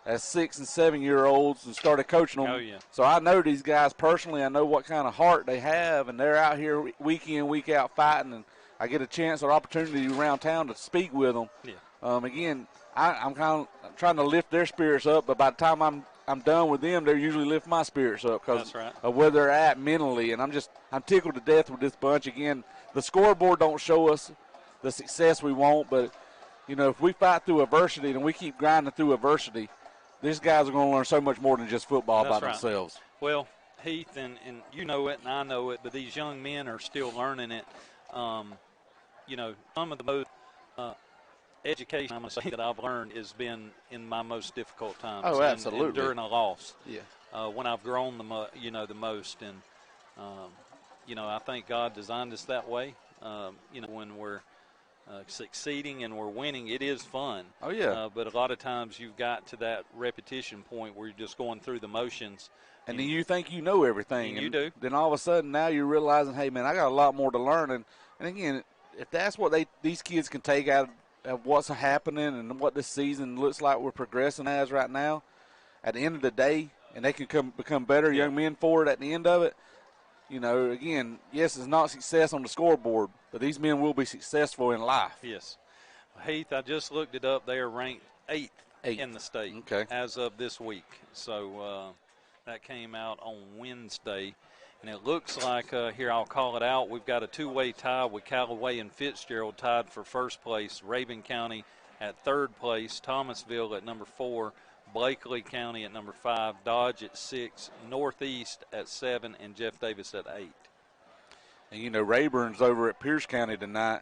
6- and 7-year-olds and started coaching them. Oh, yeah. So I know these guys personally. I know what kind of heart they have, and they're out here week in, week out fighting. And I get a chance or opportunity around town to speak with them. Yeah. Again, I'm kind of trying to lift their spirits up, but by the time I'm done with them, they usually lift my spirits up because of where they're at mentally. And I'm tickled to death with this bunch. Again, the scoreboard don't show us the success we want, but, if we fight through adversity and we keep grinding through adversity, these guys are going to learn so much more than just football by themselves. Well, Heath, and you know it and I know it, but these young men are still learning it. You know, some of the most education I'm going to say that I've learned has been in my most difficult times. Oh, absolutely. And during a loss. Yeah. When I've grown the most. And, you know, I think God designed us that way. You know, when we're succeeding and we're winning, it is fun. Oh, yeah. But a lot of times you've got to that repetition point where you're just going through the motions. And then you think you know everything. And you do. Then all of a sudden now you're realizing, hey, man, I got a lot more to learn. And again, if that's what these kids can take out of what's happening and what this season looks like we're progressing as right now, at the end of the day, and they can become better young men for it at the end of it, you know, again, yes, it's not success on the scoreboard, but these men will be successful in life. Yes. Heath, I just looked it up. They are ranked eighth in the state as of this week. So that came out on Wednesday. And it looks like, here I'll call it out, we've got a two-way tie with Callaway and Fitzgerald tied for first place. Rabun County at third place. Thomasville at number 4. Blakely County at number 5. Dodge at 6. Northeast at 7. And Jeff Davis at 8. And, you know, Rayburn's over at Pierce County tonight,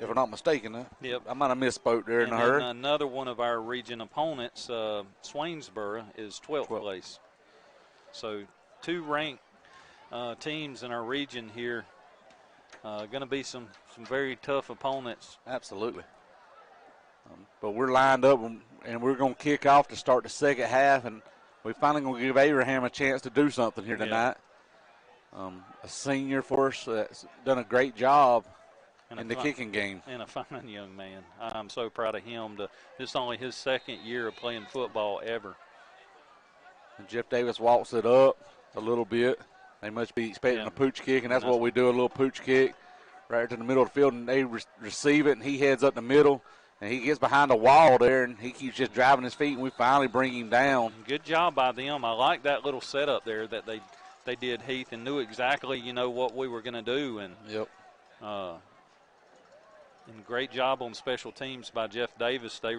if I'm not mistaken. Huh? Yep. I might have misspoke there in a hurry. Another one of our region opponents, Swainsboro, is 12th place. So 2 ranked teams in our region here. Going to be some very tough opponents. Absolutely. But we're lined up, and we're going to kick off to start the second half, and we're finally going to give Abraham a chance to do something here tonight. A senior for us that's done a great job in the kicking game. And a fine young man. I'm so proud of him. This is only his second year of playing football ever. And Jeff Davis walks it up a little bit. They must be expecting a pooch kick, and that's what we do, a little pooch kick right to the middle of the field, and they receive it, and he heads up the middle, and he gets behind the wall there, and he keeps just driving his feet, and we finally bring him down. Good job by them. I like that little setup there that they did, Heath, and knew exactly, you know, what we were going to do. And and great job on special teams by Jeff Davis. They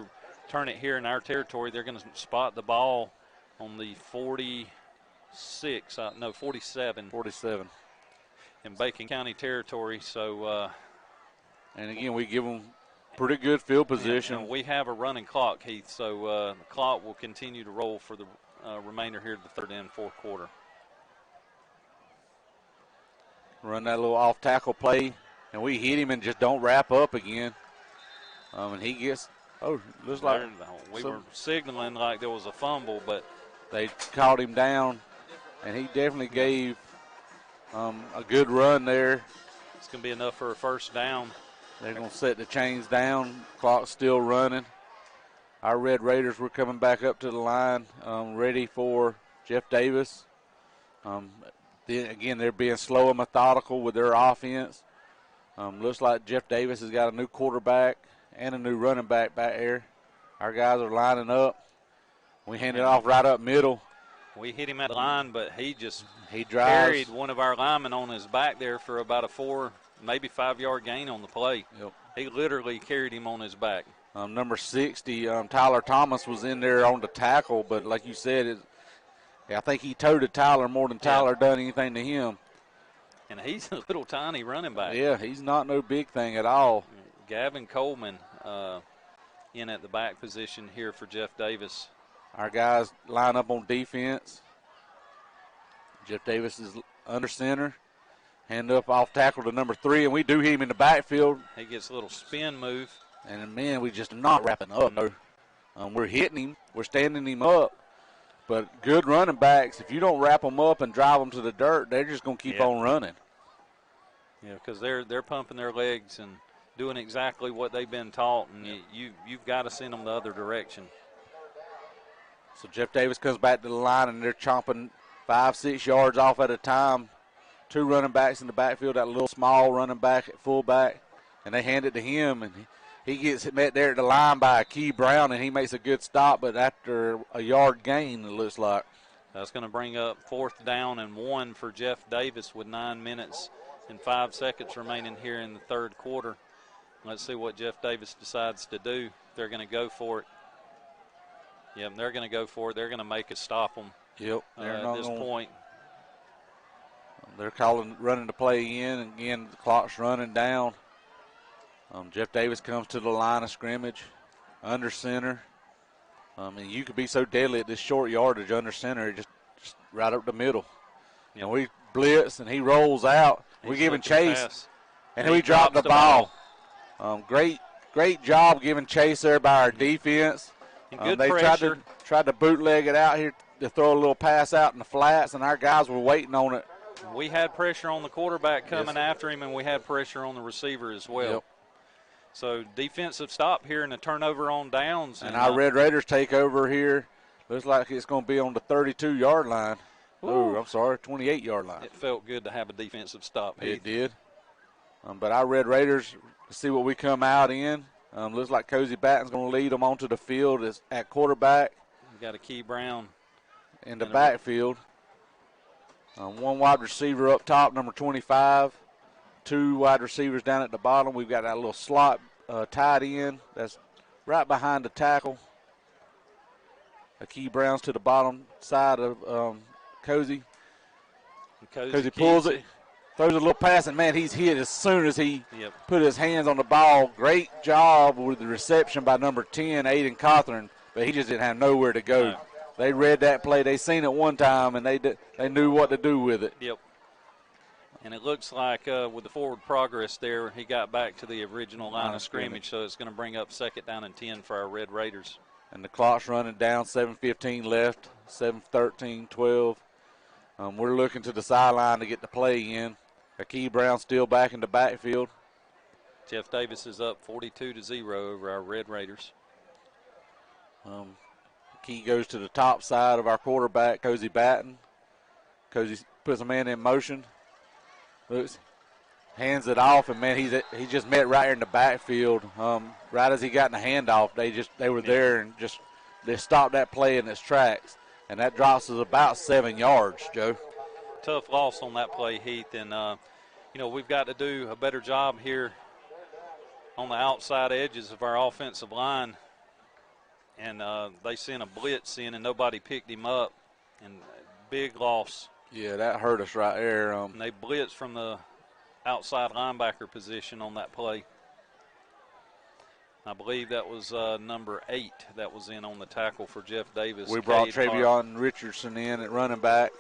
turn it here in our territory. They're going to spot the ball on the 47 in Bacon County territory. So, and again, we give them pretty good field position. And we have a running clock, Heath, so the clock will continue to roll for the remainder here of the third and fourth quarter. Run that little off tackle play, and we hit him and just don't wrap up again. And he gets, looks like we were signaling like there was a fumble, but they caught him down, and he definitely gave a good run there. It's going to be enough for a first down. They're going to set the chains down. Clock's still running. Our Red Raiders were coming back up to the line, ready for Jeff Davis. Again, they're being slow and methodical with their offense. Looks like Jeff Davis has got a new quarterback and a new running back there. Our guys are lining up. We hand it off right up middle. We hit him at the line, but he drives. Carried one of our linemen on his back there for about a 4, maybe 5-yard gain on the play. Yep. He literally carried him on his back. Number 60, Tyler Thomas was in there on the tackle, but like you said, I think he toted Tyler more than Tyler done anything to him. And he's a little tiny running back. Yeah, he's not no big thing at all. Gavin Coleman in at the back position here for Jeff Davis. Our guys line up on defense. Jeff Davis is under center. Hand up off tackle to number 3, and we do hit him in the backfield. He gets a little spin move. And, man, we just not wrapping up. We're hitting him. We're standing him up. But good running backs, if you don't wrap them up and drive them to the dirt, they're just going to keep on running. Yeah, because they're pumping their legs and doing exactly what they've been taught, and you've got to send them the other direction. So Jeff Davis comes back to the line, and they're chomping 5-6 yards off at a time. 2 running backs in the backfield, that little small running back at fullback, and they hand it to him, and he gets met there at the line by Key Brown, and he makes a good stop, but after a yard gain, it looks like. That's going to bring up 4th down and 1 for Jeff Davis with 9 minutes and 5 seconds remaining here in the third quarter. Let's see what Jeff Davis decides to do. They're going to go for it. Yep, they're going to go for it. They're going to make it stop them at this point. They're running the play in, and again, the clock's running down. Jeff Davis comes to the line of scrimmage, under center. And you could be so deadly at this short yardage under center, just right up the middle. Yep. And we blitz, and he rolls out. We give him chase, and we drop the ball. Great job giving chase there by our defense. Good they pressure. tried to bootleg it out here to throw a little pass out in the flats, and our guys were waiting on it. We had pressure on the quarterback coming after him, and we had pressure on the receiver as well. Yep. So defensive stop here and a turnover on downs. And our Red Raiders take over here. Looks like it's going to be on the 32-yard line. Oh, I'm sorry, 28-yard line. It felt good to have a defensive stop. It did. But our Red Raiders, let's see what we come out in. Looks like Cozy Batten's going to lead them onto the field at quarterback. We got a Key Brown in the backfield. One wide receiver up top, number 25. Two wide receivers down at the bottom. We've got that little slot tight end that's right behind the tackle. Key Brown's to the bottom side of Cozy. Cozy pulls it, throws a little pass, and, man, he's hit as soon as he put his hands on the ball. Great job with the reception by number 10, Aiden Cothran, but he just didn't have nowhere to go. No. They read that play. They seen it one time, and they knew what to do with it. Yep. And it looks like with the forward progress there, he got back to the original line of scrimmage, so it's going to bring up 2nd down and 10 for our Red Raiders. And the clock's running down, 7:15 left, 7:13, 12. We're looking to the sideline to get the play in. Key Brown still back in the backfield. Jeff Davis is up 42-0 over our Red Raiders. Key goes to the top side of our quarterback, Cozy Batten. Cozy puts a man in motion. Looks, hands it off, and, man, he just met right here in the backfield. Right as he got in the handoff, they were there and they stopped that play in its tracks, and that drops us about 7 yards, Joe. Tough loss on that play, Heath, and we've got to do a better job here on the outside edges of our offensive line, and they sent a blitz in, and nobody picked him up, and big loss. Yeah, that hurt us right there. And they blitzed from the outside linebacker position on that play. I believe that was number 8 that was in on the tackle for Jeff Davis. We brought Travion Richardson in at running back.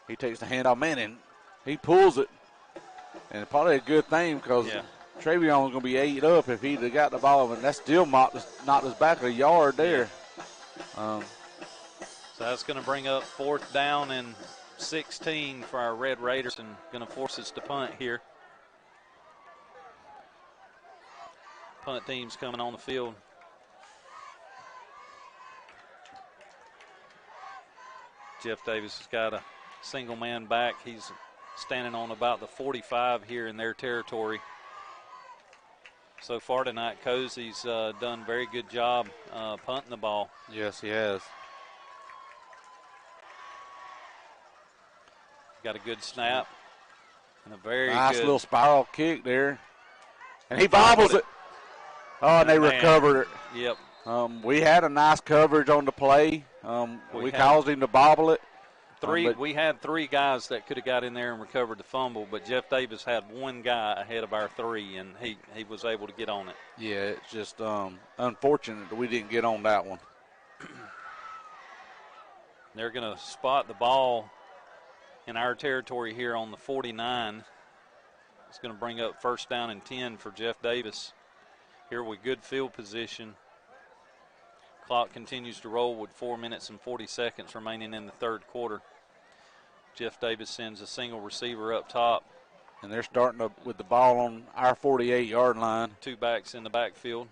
He takes the handoff, man, and he pulls it. And probably a good thing because Travion was going to be 8 up if he'd have got the ball, and that still knocked us back a yard there. So that's going to bring up 4th down and 16 for our Red Raiders, and going to force us to punt here. Punt team's coming on the field. Jeff Davis has got a single man back. He's standing on about the 45 here in their territory. So far tonight, Cozy's done a very good job punting the ball. Yes, he has. Got a good snap and a very nice good little spiral kick there. And he bobbles it. Oh, and they recovered it. Yep. We had a nice coverage on the play. We caused him to bobble it. We had 3 guys that could have got in there and recovered the fumble, but Jeff Davis had 1 guy ahead of our 3, and he was able to get on it. Yeah, it's just unfortunate that we didn't get on that one. They're going to spot the ball in our territory here on the 49. It's going to bring up 1st down and 10 for Jeff Davis. Here with good field position. Clock continues to roll with 4 minutes and 40 seconds remaining in the 3rd quarter. Jeff Davis sends a single receiver up top. And they're starting with the ball on our 48-yard line. 2 backs in the backfield.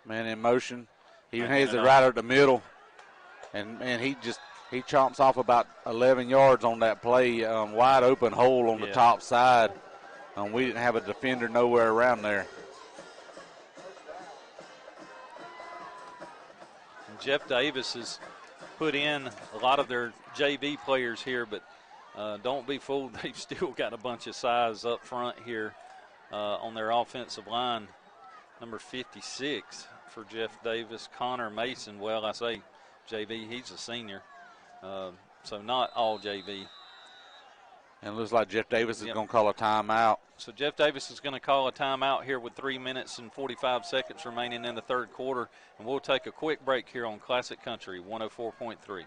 Man in motion. He has it right up the middle. And he chomps off about 11 yards on that play. Wide open hole on the top side. We didn't have a defender nowhere around there. Jeff Davis has put in a lot of their JV players here, but don't be fooled. They've still got a bunch of size up front here on their offensive line. Number 56 for Jeff Davis, Connor Mason. Well, I say JV, he's a senior. So not all JV. And it looks like Jeff Davis is going to call a timeout. So Jeff Davis is going to call a timeout here with 3 minutes and 45 seconds remaining in the third quarter. And we'll take a quick break here on Classic Country 104.3.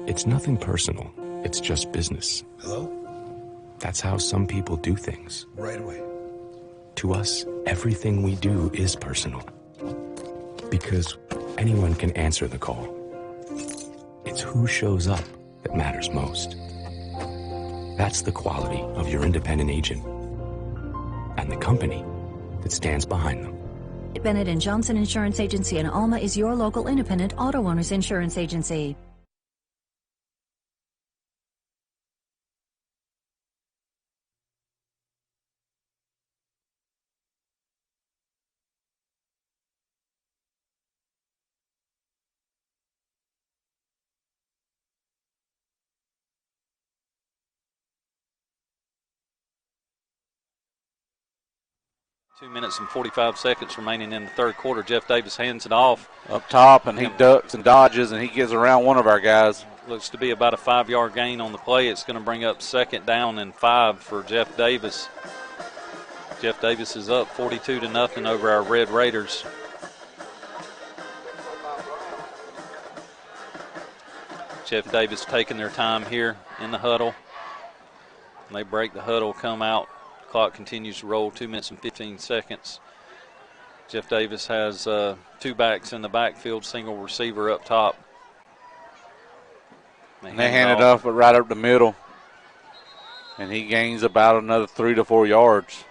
It's nothing personal. It's just business. Hello? That's how some people do things. Right away. To us, everything we do is personal. Because anyone can answer the call. It's who shows up that matters most. That's the quality of your independent agent and the company that stands behind them. Bennett and Johnson Insurance Agency in Alma is your local independent auto owners insurance agency. Two minutes and 45 seconds remaining in the third quarter. Jeff Davis hands it off. Up top, and he ducks and dodges, and he gets around one of our guys. Looks to be about a 5-yard gain on the play. It's going to bring up 2nd down and 5 for Jeff Davis. Jeff Davis is up 42-0 over our Red Raiders. Jeff Davis taking their time here in the huddle. When they break the huddle, come out. Clock continues to roll, 2 minutes and 15 seconds. Jeff Davis has 2 backs in the backfield, single receiver up top. They hand it off right up the middle, and he gains about another 3 to 4 yards.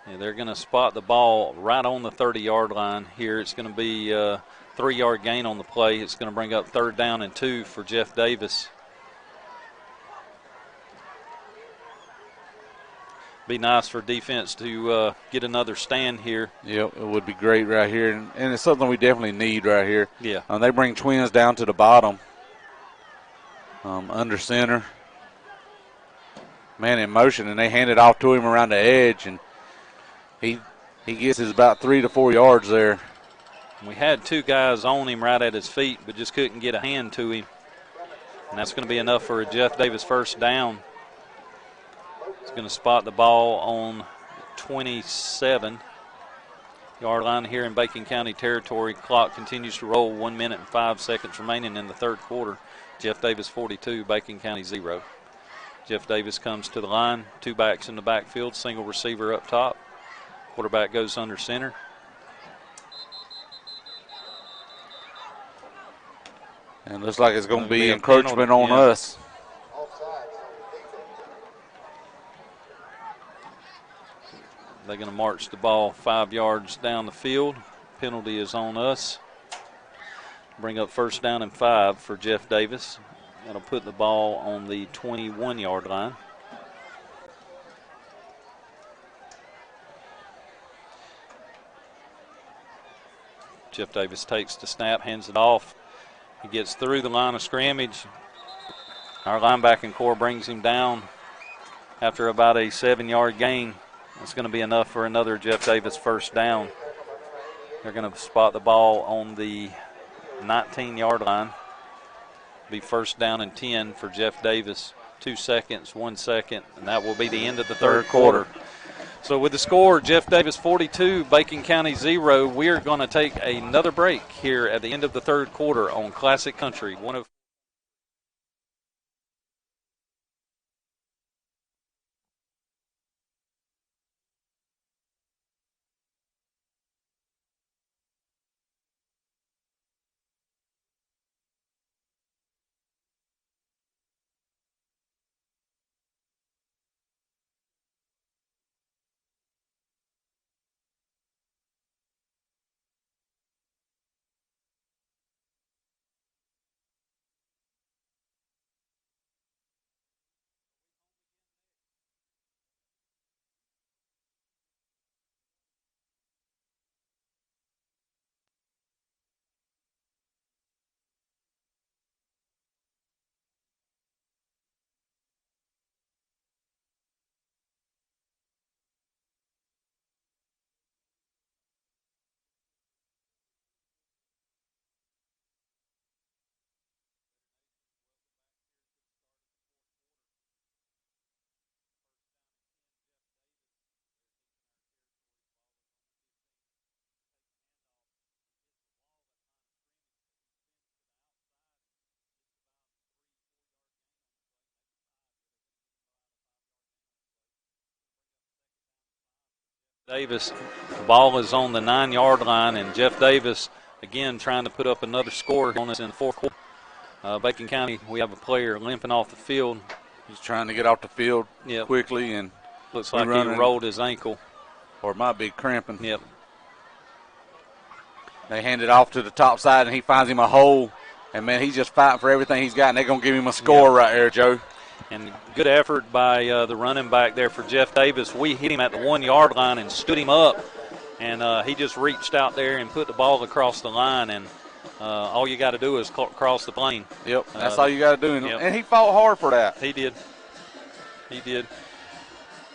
Yeah, they're going to spot the ball right on the 30-yard line here. It's going to be a 3-yard gain on the play. It's going to bring up 3rd down and 2 for Jeff Davis. Be nice for defense to get another stand here. Yep, it would be great right here, and it's something we definitely need right here. Yeah. They bring Twins down to the bottom, under center. Man in motion, and they hand it off to him around the edge, and he gets his about 3 to 4 yards there. We had 2 guys on him right at his feet, but just couldn't get a hand to him. And that's going to be enough for a Jeff Davis 1st down. He's going to spot the ball on 27-yard line here in Bacon County territory. Clock continues to roll, 1 minute and 5 seconds remaining in the third quarter. Jeff Davis 42, Bacon County 0. Jeff Davis comes to the line, 2 backs in the backfield, single receiver up top. Quarterback goes under center. And looks like it's going to be encroachment on us. They're going to march the ball 5 yards down the field. Penalty is on us. Bring up 1st down and 5 for Jeff Davis. That'll put the ball on the 21-yard line. Jeff Davis takes the snap, hands it off. He gets through the line of scrimmage. Our linebacking core brings him down after about a 7-yard gain. It's going to be enough for another Jeff Davis 1st down. They're going to spot the ball on the 19-yard line. Be 1st down and 10 for Jeff Davis. 2 seconds, 1 second, and that will be the end of the third quarter. So with the score, Jeff Davis 42, Bacon County 0, we are going to take another break here at the end of the third quarter on Classic Country 104. Davis, the ball is on the 9-yard line, and Jeff Davis, again, trying to put up another score on us in the fourth quarter. Bacon County, we have a player limping off the field. He's trying to get off the field Yep. quickly, and Looks like he rolled his ankle. Or it might be cramping. Yep. They hand it off to the top side, and he finds him a hole. And, man, he's just fighting for everything he's got, and they're going to give him a score right there, Joe. And good effort by the running back there for Jeff Davis. We hit him at the 1-yard line and stood him up, and he just reached out there and put the ball across the line, and all you got to do is cross the plane. Yep, that's all you got to do. Yep. And he fought hard for that. He did. He did.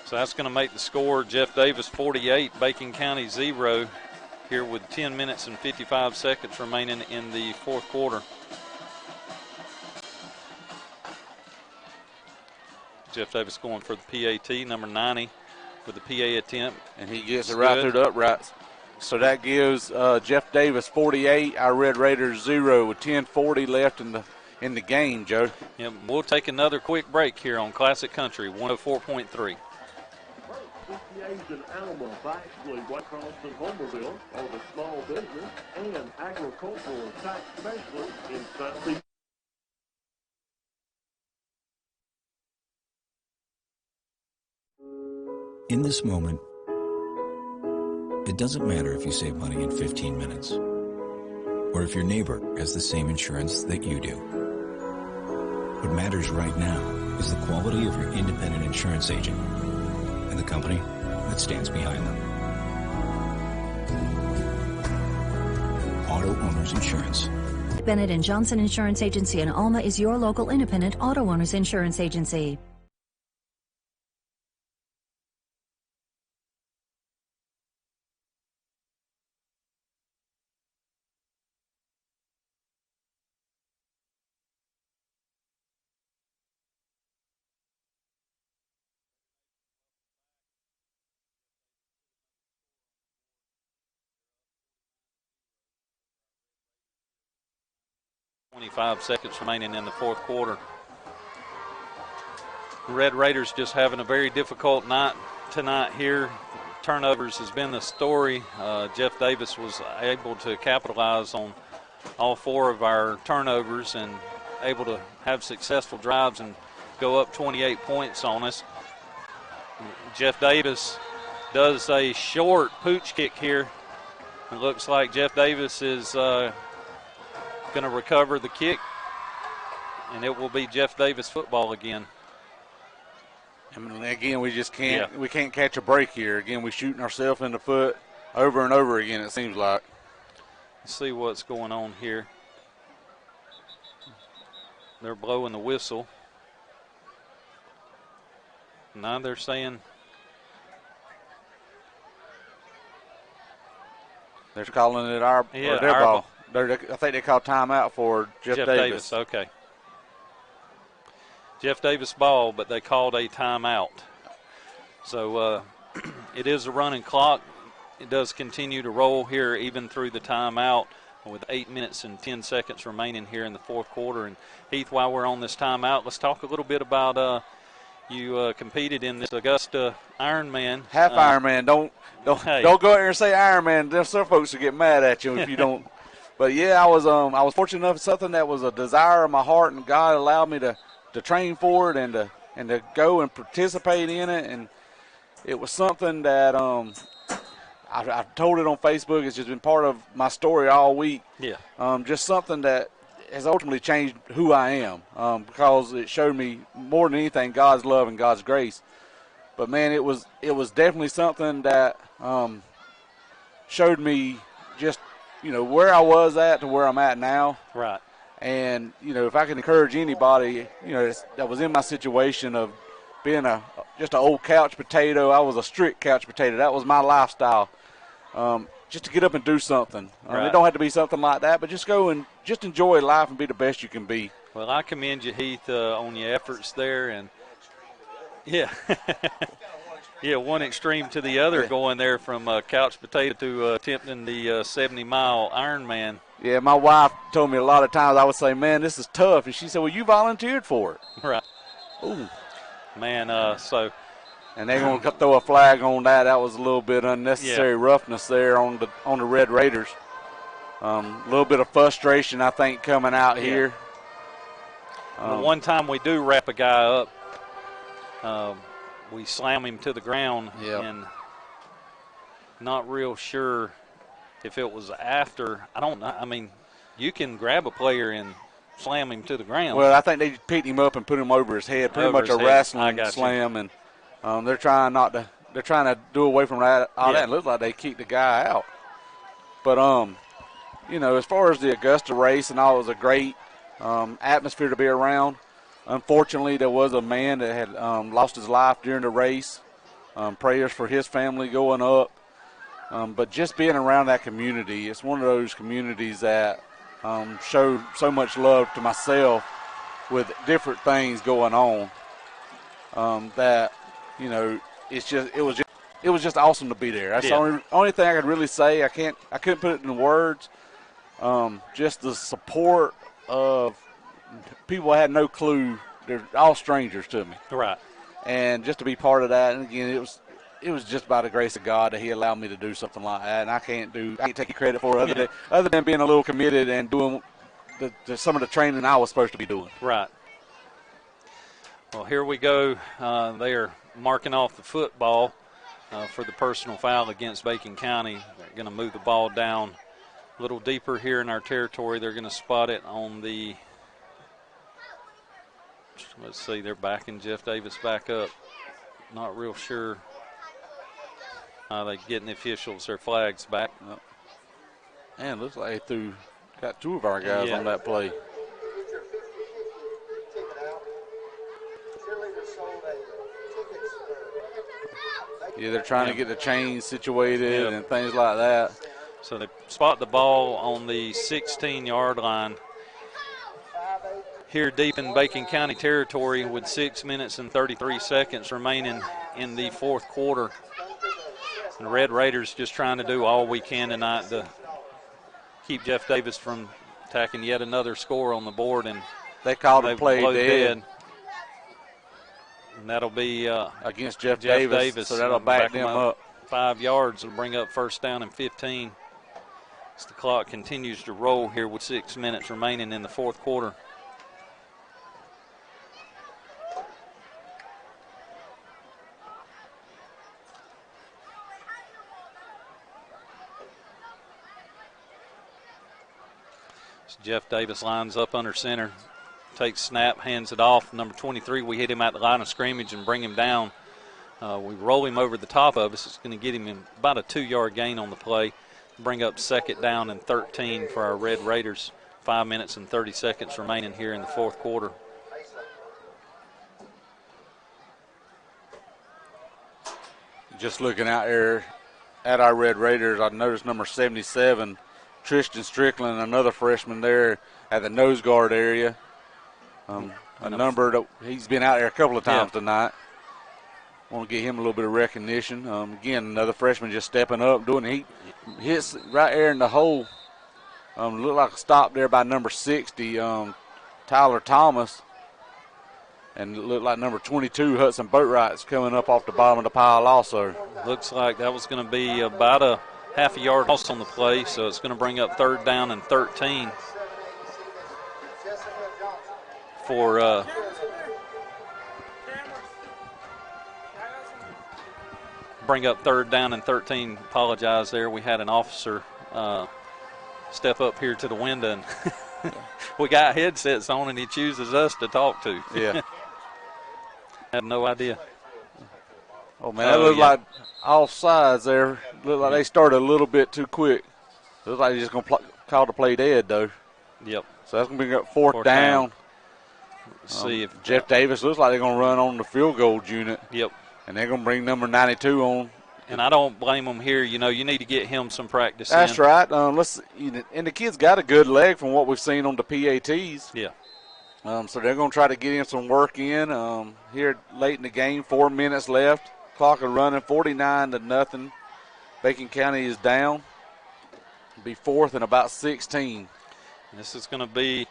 So that's going to make the score Jeff Davis 48, Bacon County 0, here with 10 minutes and 55 seconds remaining in the fourth quarter. Jeff Davis going for the PAT, number 90, with the PA attempt. And he gets it right through the uprights. So that gives Jeff Davis 48, our Red Raiders 0, with 10:40 left in the game, Joe. Yep, we'll take another quick break here on Classic Country 104.3. 58 in Alma, Baxley, White Cross, and Homerville are the small business and agricultural tax specialist in Southeast. In this moment, it doesn't matter if you save money in 15 minutes or if your neighbor has the same insurance that you do. What matters right now is the quality of your independent insurance agent and the company that stands behind them. Auto Owners Insurance. Bennett & Johnson Insurance Agency in Alma is your local independent auto owners insurance agency. .5 seconds remaining in the fourth quarter. Red Raiders just having a very difficult night tonight here. Turnovers has been the story. Jeff Davis was able to capitalize on all 4 of our turnovers and able to have successful drives and go up 28 points on us. Jeff Davis does a short pooch kick here. It looks like Jeff Davis is going to recover the kick, and it will be Jeff Davis football again. And again, we just can't we can't catch a break here. Again, we're shooting ourselves in the foot over and over again, it seems like. Let's see what's going on here. They're blowing the whistle. Now they're saying they're calling it our their ball. I think they call timeout for Jeff Davis. Okay. Jeff Davis ball, but they called a timeout. So it is a running clock. It does continue to roll here even through the timeout with 8 minutes and 10 seconds remaining here in the fourth quarter. And Heath, while we're on this timeout, let's talk a little bit about you competed in this Augusta Ironman. Half Ironman. Don't go out there and say Ironman. There's some folks who get mad at you if you don't. But yeah, I was fortunate enough. Something that was a desire of my heart, and God allowed me to train for it and to go and participate in it. And it was something that I told it on Facebook. It's just been part of my story all week. Yeah. Just something that has ultimately changed who I am because it showed me more than anything God's love and God's grace. But man, it was definitely something that showed me just where I was at to where I'm at now. Right. And if I can encourage anybody, that was in my situation of being just an old couch potato. I was a strict couch potato. That was my lifestyle. Just to get up and do something. Right. It don't have to be something like that, but just go and just enjoy life and be the best you can be. Well, I commend you, Heath, on your efforts there. And, yeah. Yeah, one extreme to the other, going there from couch potato to attempting the 70-mile Ironman. Yeah, my wife told me a lot of times I would say, man, this is tough. And she said, well, you volunteered for it. Right. Ooh. Man, so and they're going to throw a flag on that. That was a little bit unnecessary roughness there on the Red Raiders. A little bit of frustration, I think, coming out here. The one time we do wrap a guy up, we slam him to the ground, and not real sure if it was after. I don't know. I mean, you can grab a player and slam him to the ground. Well, I think they picked him up and put him over his head, pretty much a wrestling slam, and they're trying to do away from that. All that. It looks like they kicked the guy out. But as far as the Augusta race and all, it was a great atmosphere to be around. Unfortunately, there was a man that had lost his life during the race. Prayers for his family going up. But just being around that community, it's one of those communities that show so much love to myself with different things going on. That it was just awesome to be there. That's the only thing I could really say. I couldn't put it in words. Just the support of people I had no clue. They're all strangers to me. Right. And just to be part of that, and again, it was just by the grace of God that He allowed me to do something like that, and I can't take credit for it other than being a little committed and doing some of the training I was supposed to be doing. Right. Well, here we go. They are marking off the football for the personal foul against Bacon County. They're going to move the ball down a little deeper here in our territory. They're going to spot it on the, let's see, they're backing Jeff Davis back up. Not real sure. They're getting the officials their flags back. And looks like they got two of our guys on that play. Yeah, they're trying to get the chains situated and things like that. So they spot the ball on the 16-yard line here deep in Bacon County territory with 6 minutes and 33 seconds remaining in the fourth quarter. The Red Raiders just trying to do all we can tonight to keep Jeff Davis from tacking yet another score on the board. And they called a play dead. And that'll be against Jeff Davis, so that'll back them up 5 yards. It'll bring up first down and 15. As the clock continues to roll here with 6 minutes remaining in the fourth quarter. Jeff Davis lines up under center, takes snap, hands it off. Number 23, we hit him at the line of scrimmage and bring him down. We roll him over the top of us. It's going to get him in about a 2-yard gain on the play. Bring up second down and 13 for our Red Raiders. 5 minutes and 30 seconds remaining here in the fourth quarter. Just looking out there at our Red Raiders, I noticed number 77, Tristan Strickland, another freshman there at the nose guard area. A number that he's been out there a couple of times tonight. Want to get him a little bit of recognition. Again, another freshman just stepping up, doing it. He hits right there in the hole. Looked like a stop there by number 60, Tyler Thomas. And it looked like number 22, Hudson Boatwright's coming up off the bottom of the pile also. Looks like that was going to be about a half a yard loss on the play, so it's going to bring up third down and 13 for bring up third down and 13. Apologize there. We had an officer step up here to the window, and we got headsets on, and he chooses us to talk to. Yeah. Had no idea. Oh, man, that looked like offsides there. Looked like they started a little bit too quick. Looks like they're just going to call the play dead, though. Yep. So that's going to bring up fourth down. Let's see if Jeff Davis looks like they're going to run on the field goal unit. Yep. And they're going to bring number 92 on. And I don't blame them here. You know, you need to get him some practice. That's right. And the kid's got a good leg from what we've seen on the PATs. Yeah. So they're going to try to get him some work in here late in the game. 4 minutes left. Clock is running 49-0. Bacon County is down. It'll be fourth and about 16. This is going to be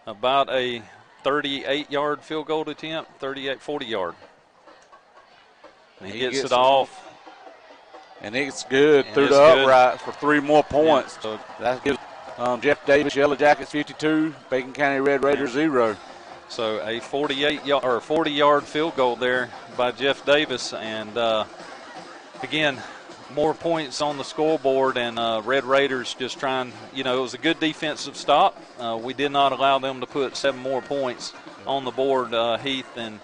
about a 38-yard field goal attempt, 40-yard. He gets it off. And it's good And through it's the good. upright for 3 more points. Yeah, so that gives Jeff Davis, Yellow Jackets 52, Bacon County Red Raiders 0. So a 40-yard field goal there by Jeff Davis, and again, more points on the scoreboard, and Red Raiders just trying. It was a good defensive stop. We did not allow them to put 7 more points on the board, Heath, and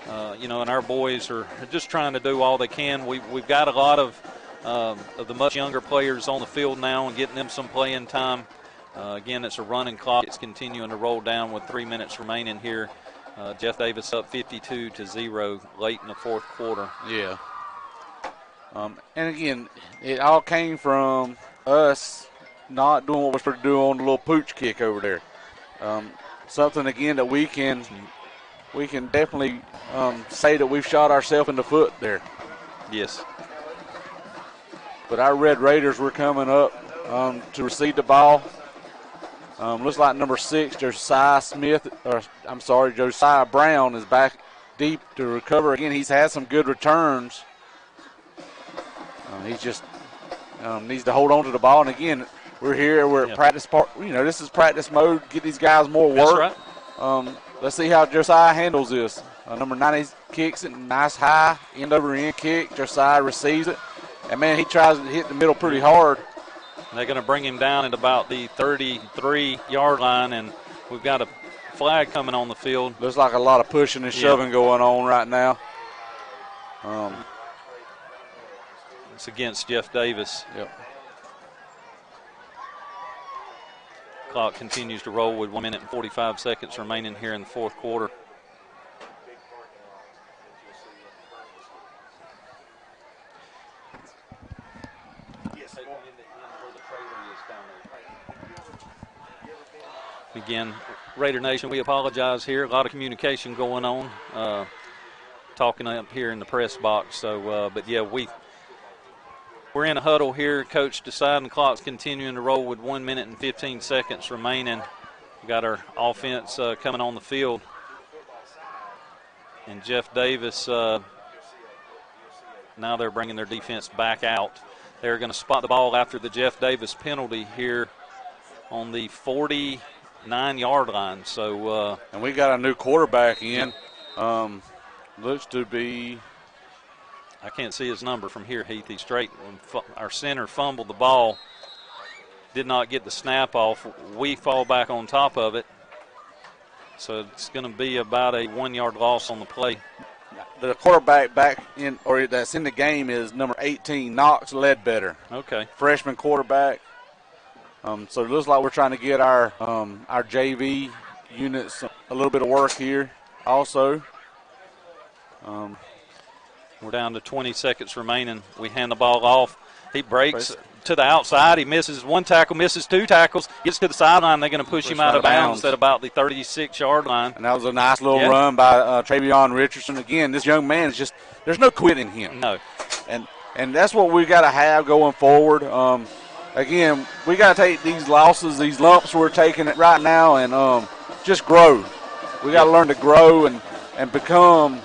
and our boys are just trying to do all they can. We've got a lot of the much younger players on the field now and getting them some playing time. Again, it's a running clock. It's continuing to roll down with 3 minutes remaining here. Jeff Davis up 52-0 late in the fourth quarter. Yeah. And again, it all came from us not doing what we're supposed to do on the little pooch kick over there. Something again that we can definitely say that we've shot ourselves in the foot there. Yes. But our Red Raiders were coming up to receive the ball. Looks like number 6, Josiah Brown is back deep to recover. Again, he's had some good returns. He just needs to hold on to the ball. And again, we're at practice part. This is practice mode. Get these guys more work. That's right. Let's see how Josiah handles this. Number 90 kicks it, nice high end over end kick. Josiah receives it, and man, he tries to hit the middle pretty hard. They're going to bring him down at about the 33-yard line, and we've got a flag coming on the field. Looks like a lot of pushing and shoving going on right now. It's against Jeff Davis. Yep. Clock continues to roll with 1 minute and 45 seconds remaining here in the fourth quarter. Again, Raider Nation, we apologize here. A lot of communication going on, talking up here in the press box. So, but yeah, we're in a huddle here. Coach deciding the clock's continuing to roll with 1 minute and 15 seconds remaining. We got our offense coming on the field, and Jeff Davis. Now they're bringing their defense back out. They're going to spot the ball after the Jeff Davis penalty here on the 49-yard line. So, and we got a new quarterback in. Looks to be. I can't see his number from here, Heath. He's straight. Our center fumbled the ball, did not get the snap off. We fall back on top of it. So it's going to be about a 1-yard loss on the play. The quarterback that's in the game is number 18, Knox Ledbetter. Okay. Freshman quarterback. So it looks like we're trying to get our JV units a little bit of work here also. We're down to 20 seconds remaining. We hand the ball off. He breaks to the outside. He misses one tackle, misses 2 tackles, gets to the sideline. They're going to push him out of bounds at about the 36-yard line. And that was a nice little run by Travion Richardson. Again, this young man is just – there's no quitting him. No. And that's what we got to have going forward. Again, we got to take these losses, these lumps we're taking it right now, and just grow. We got to learn to grow and become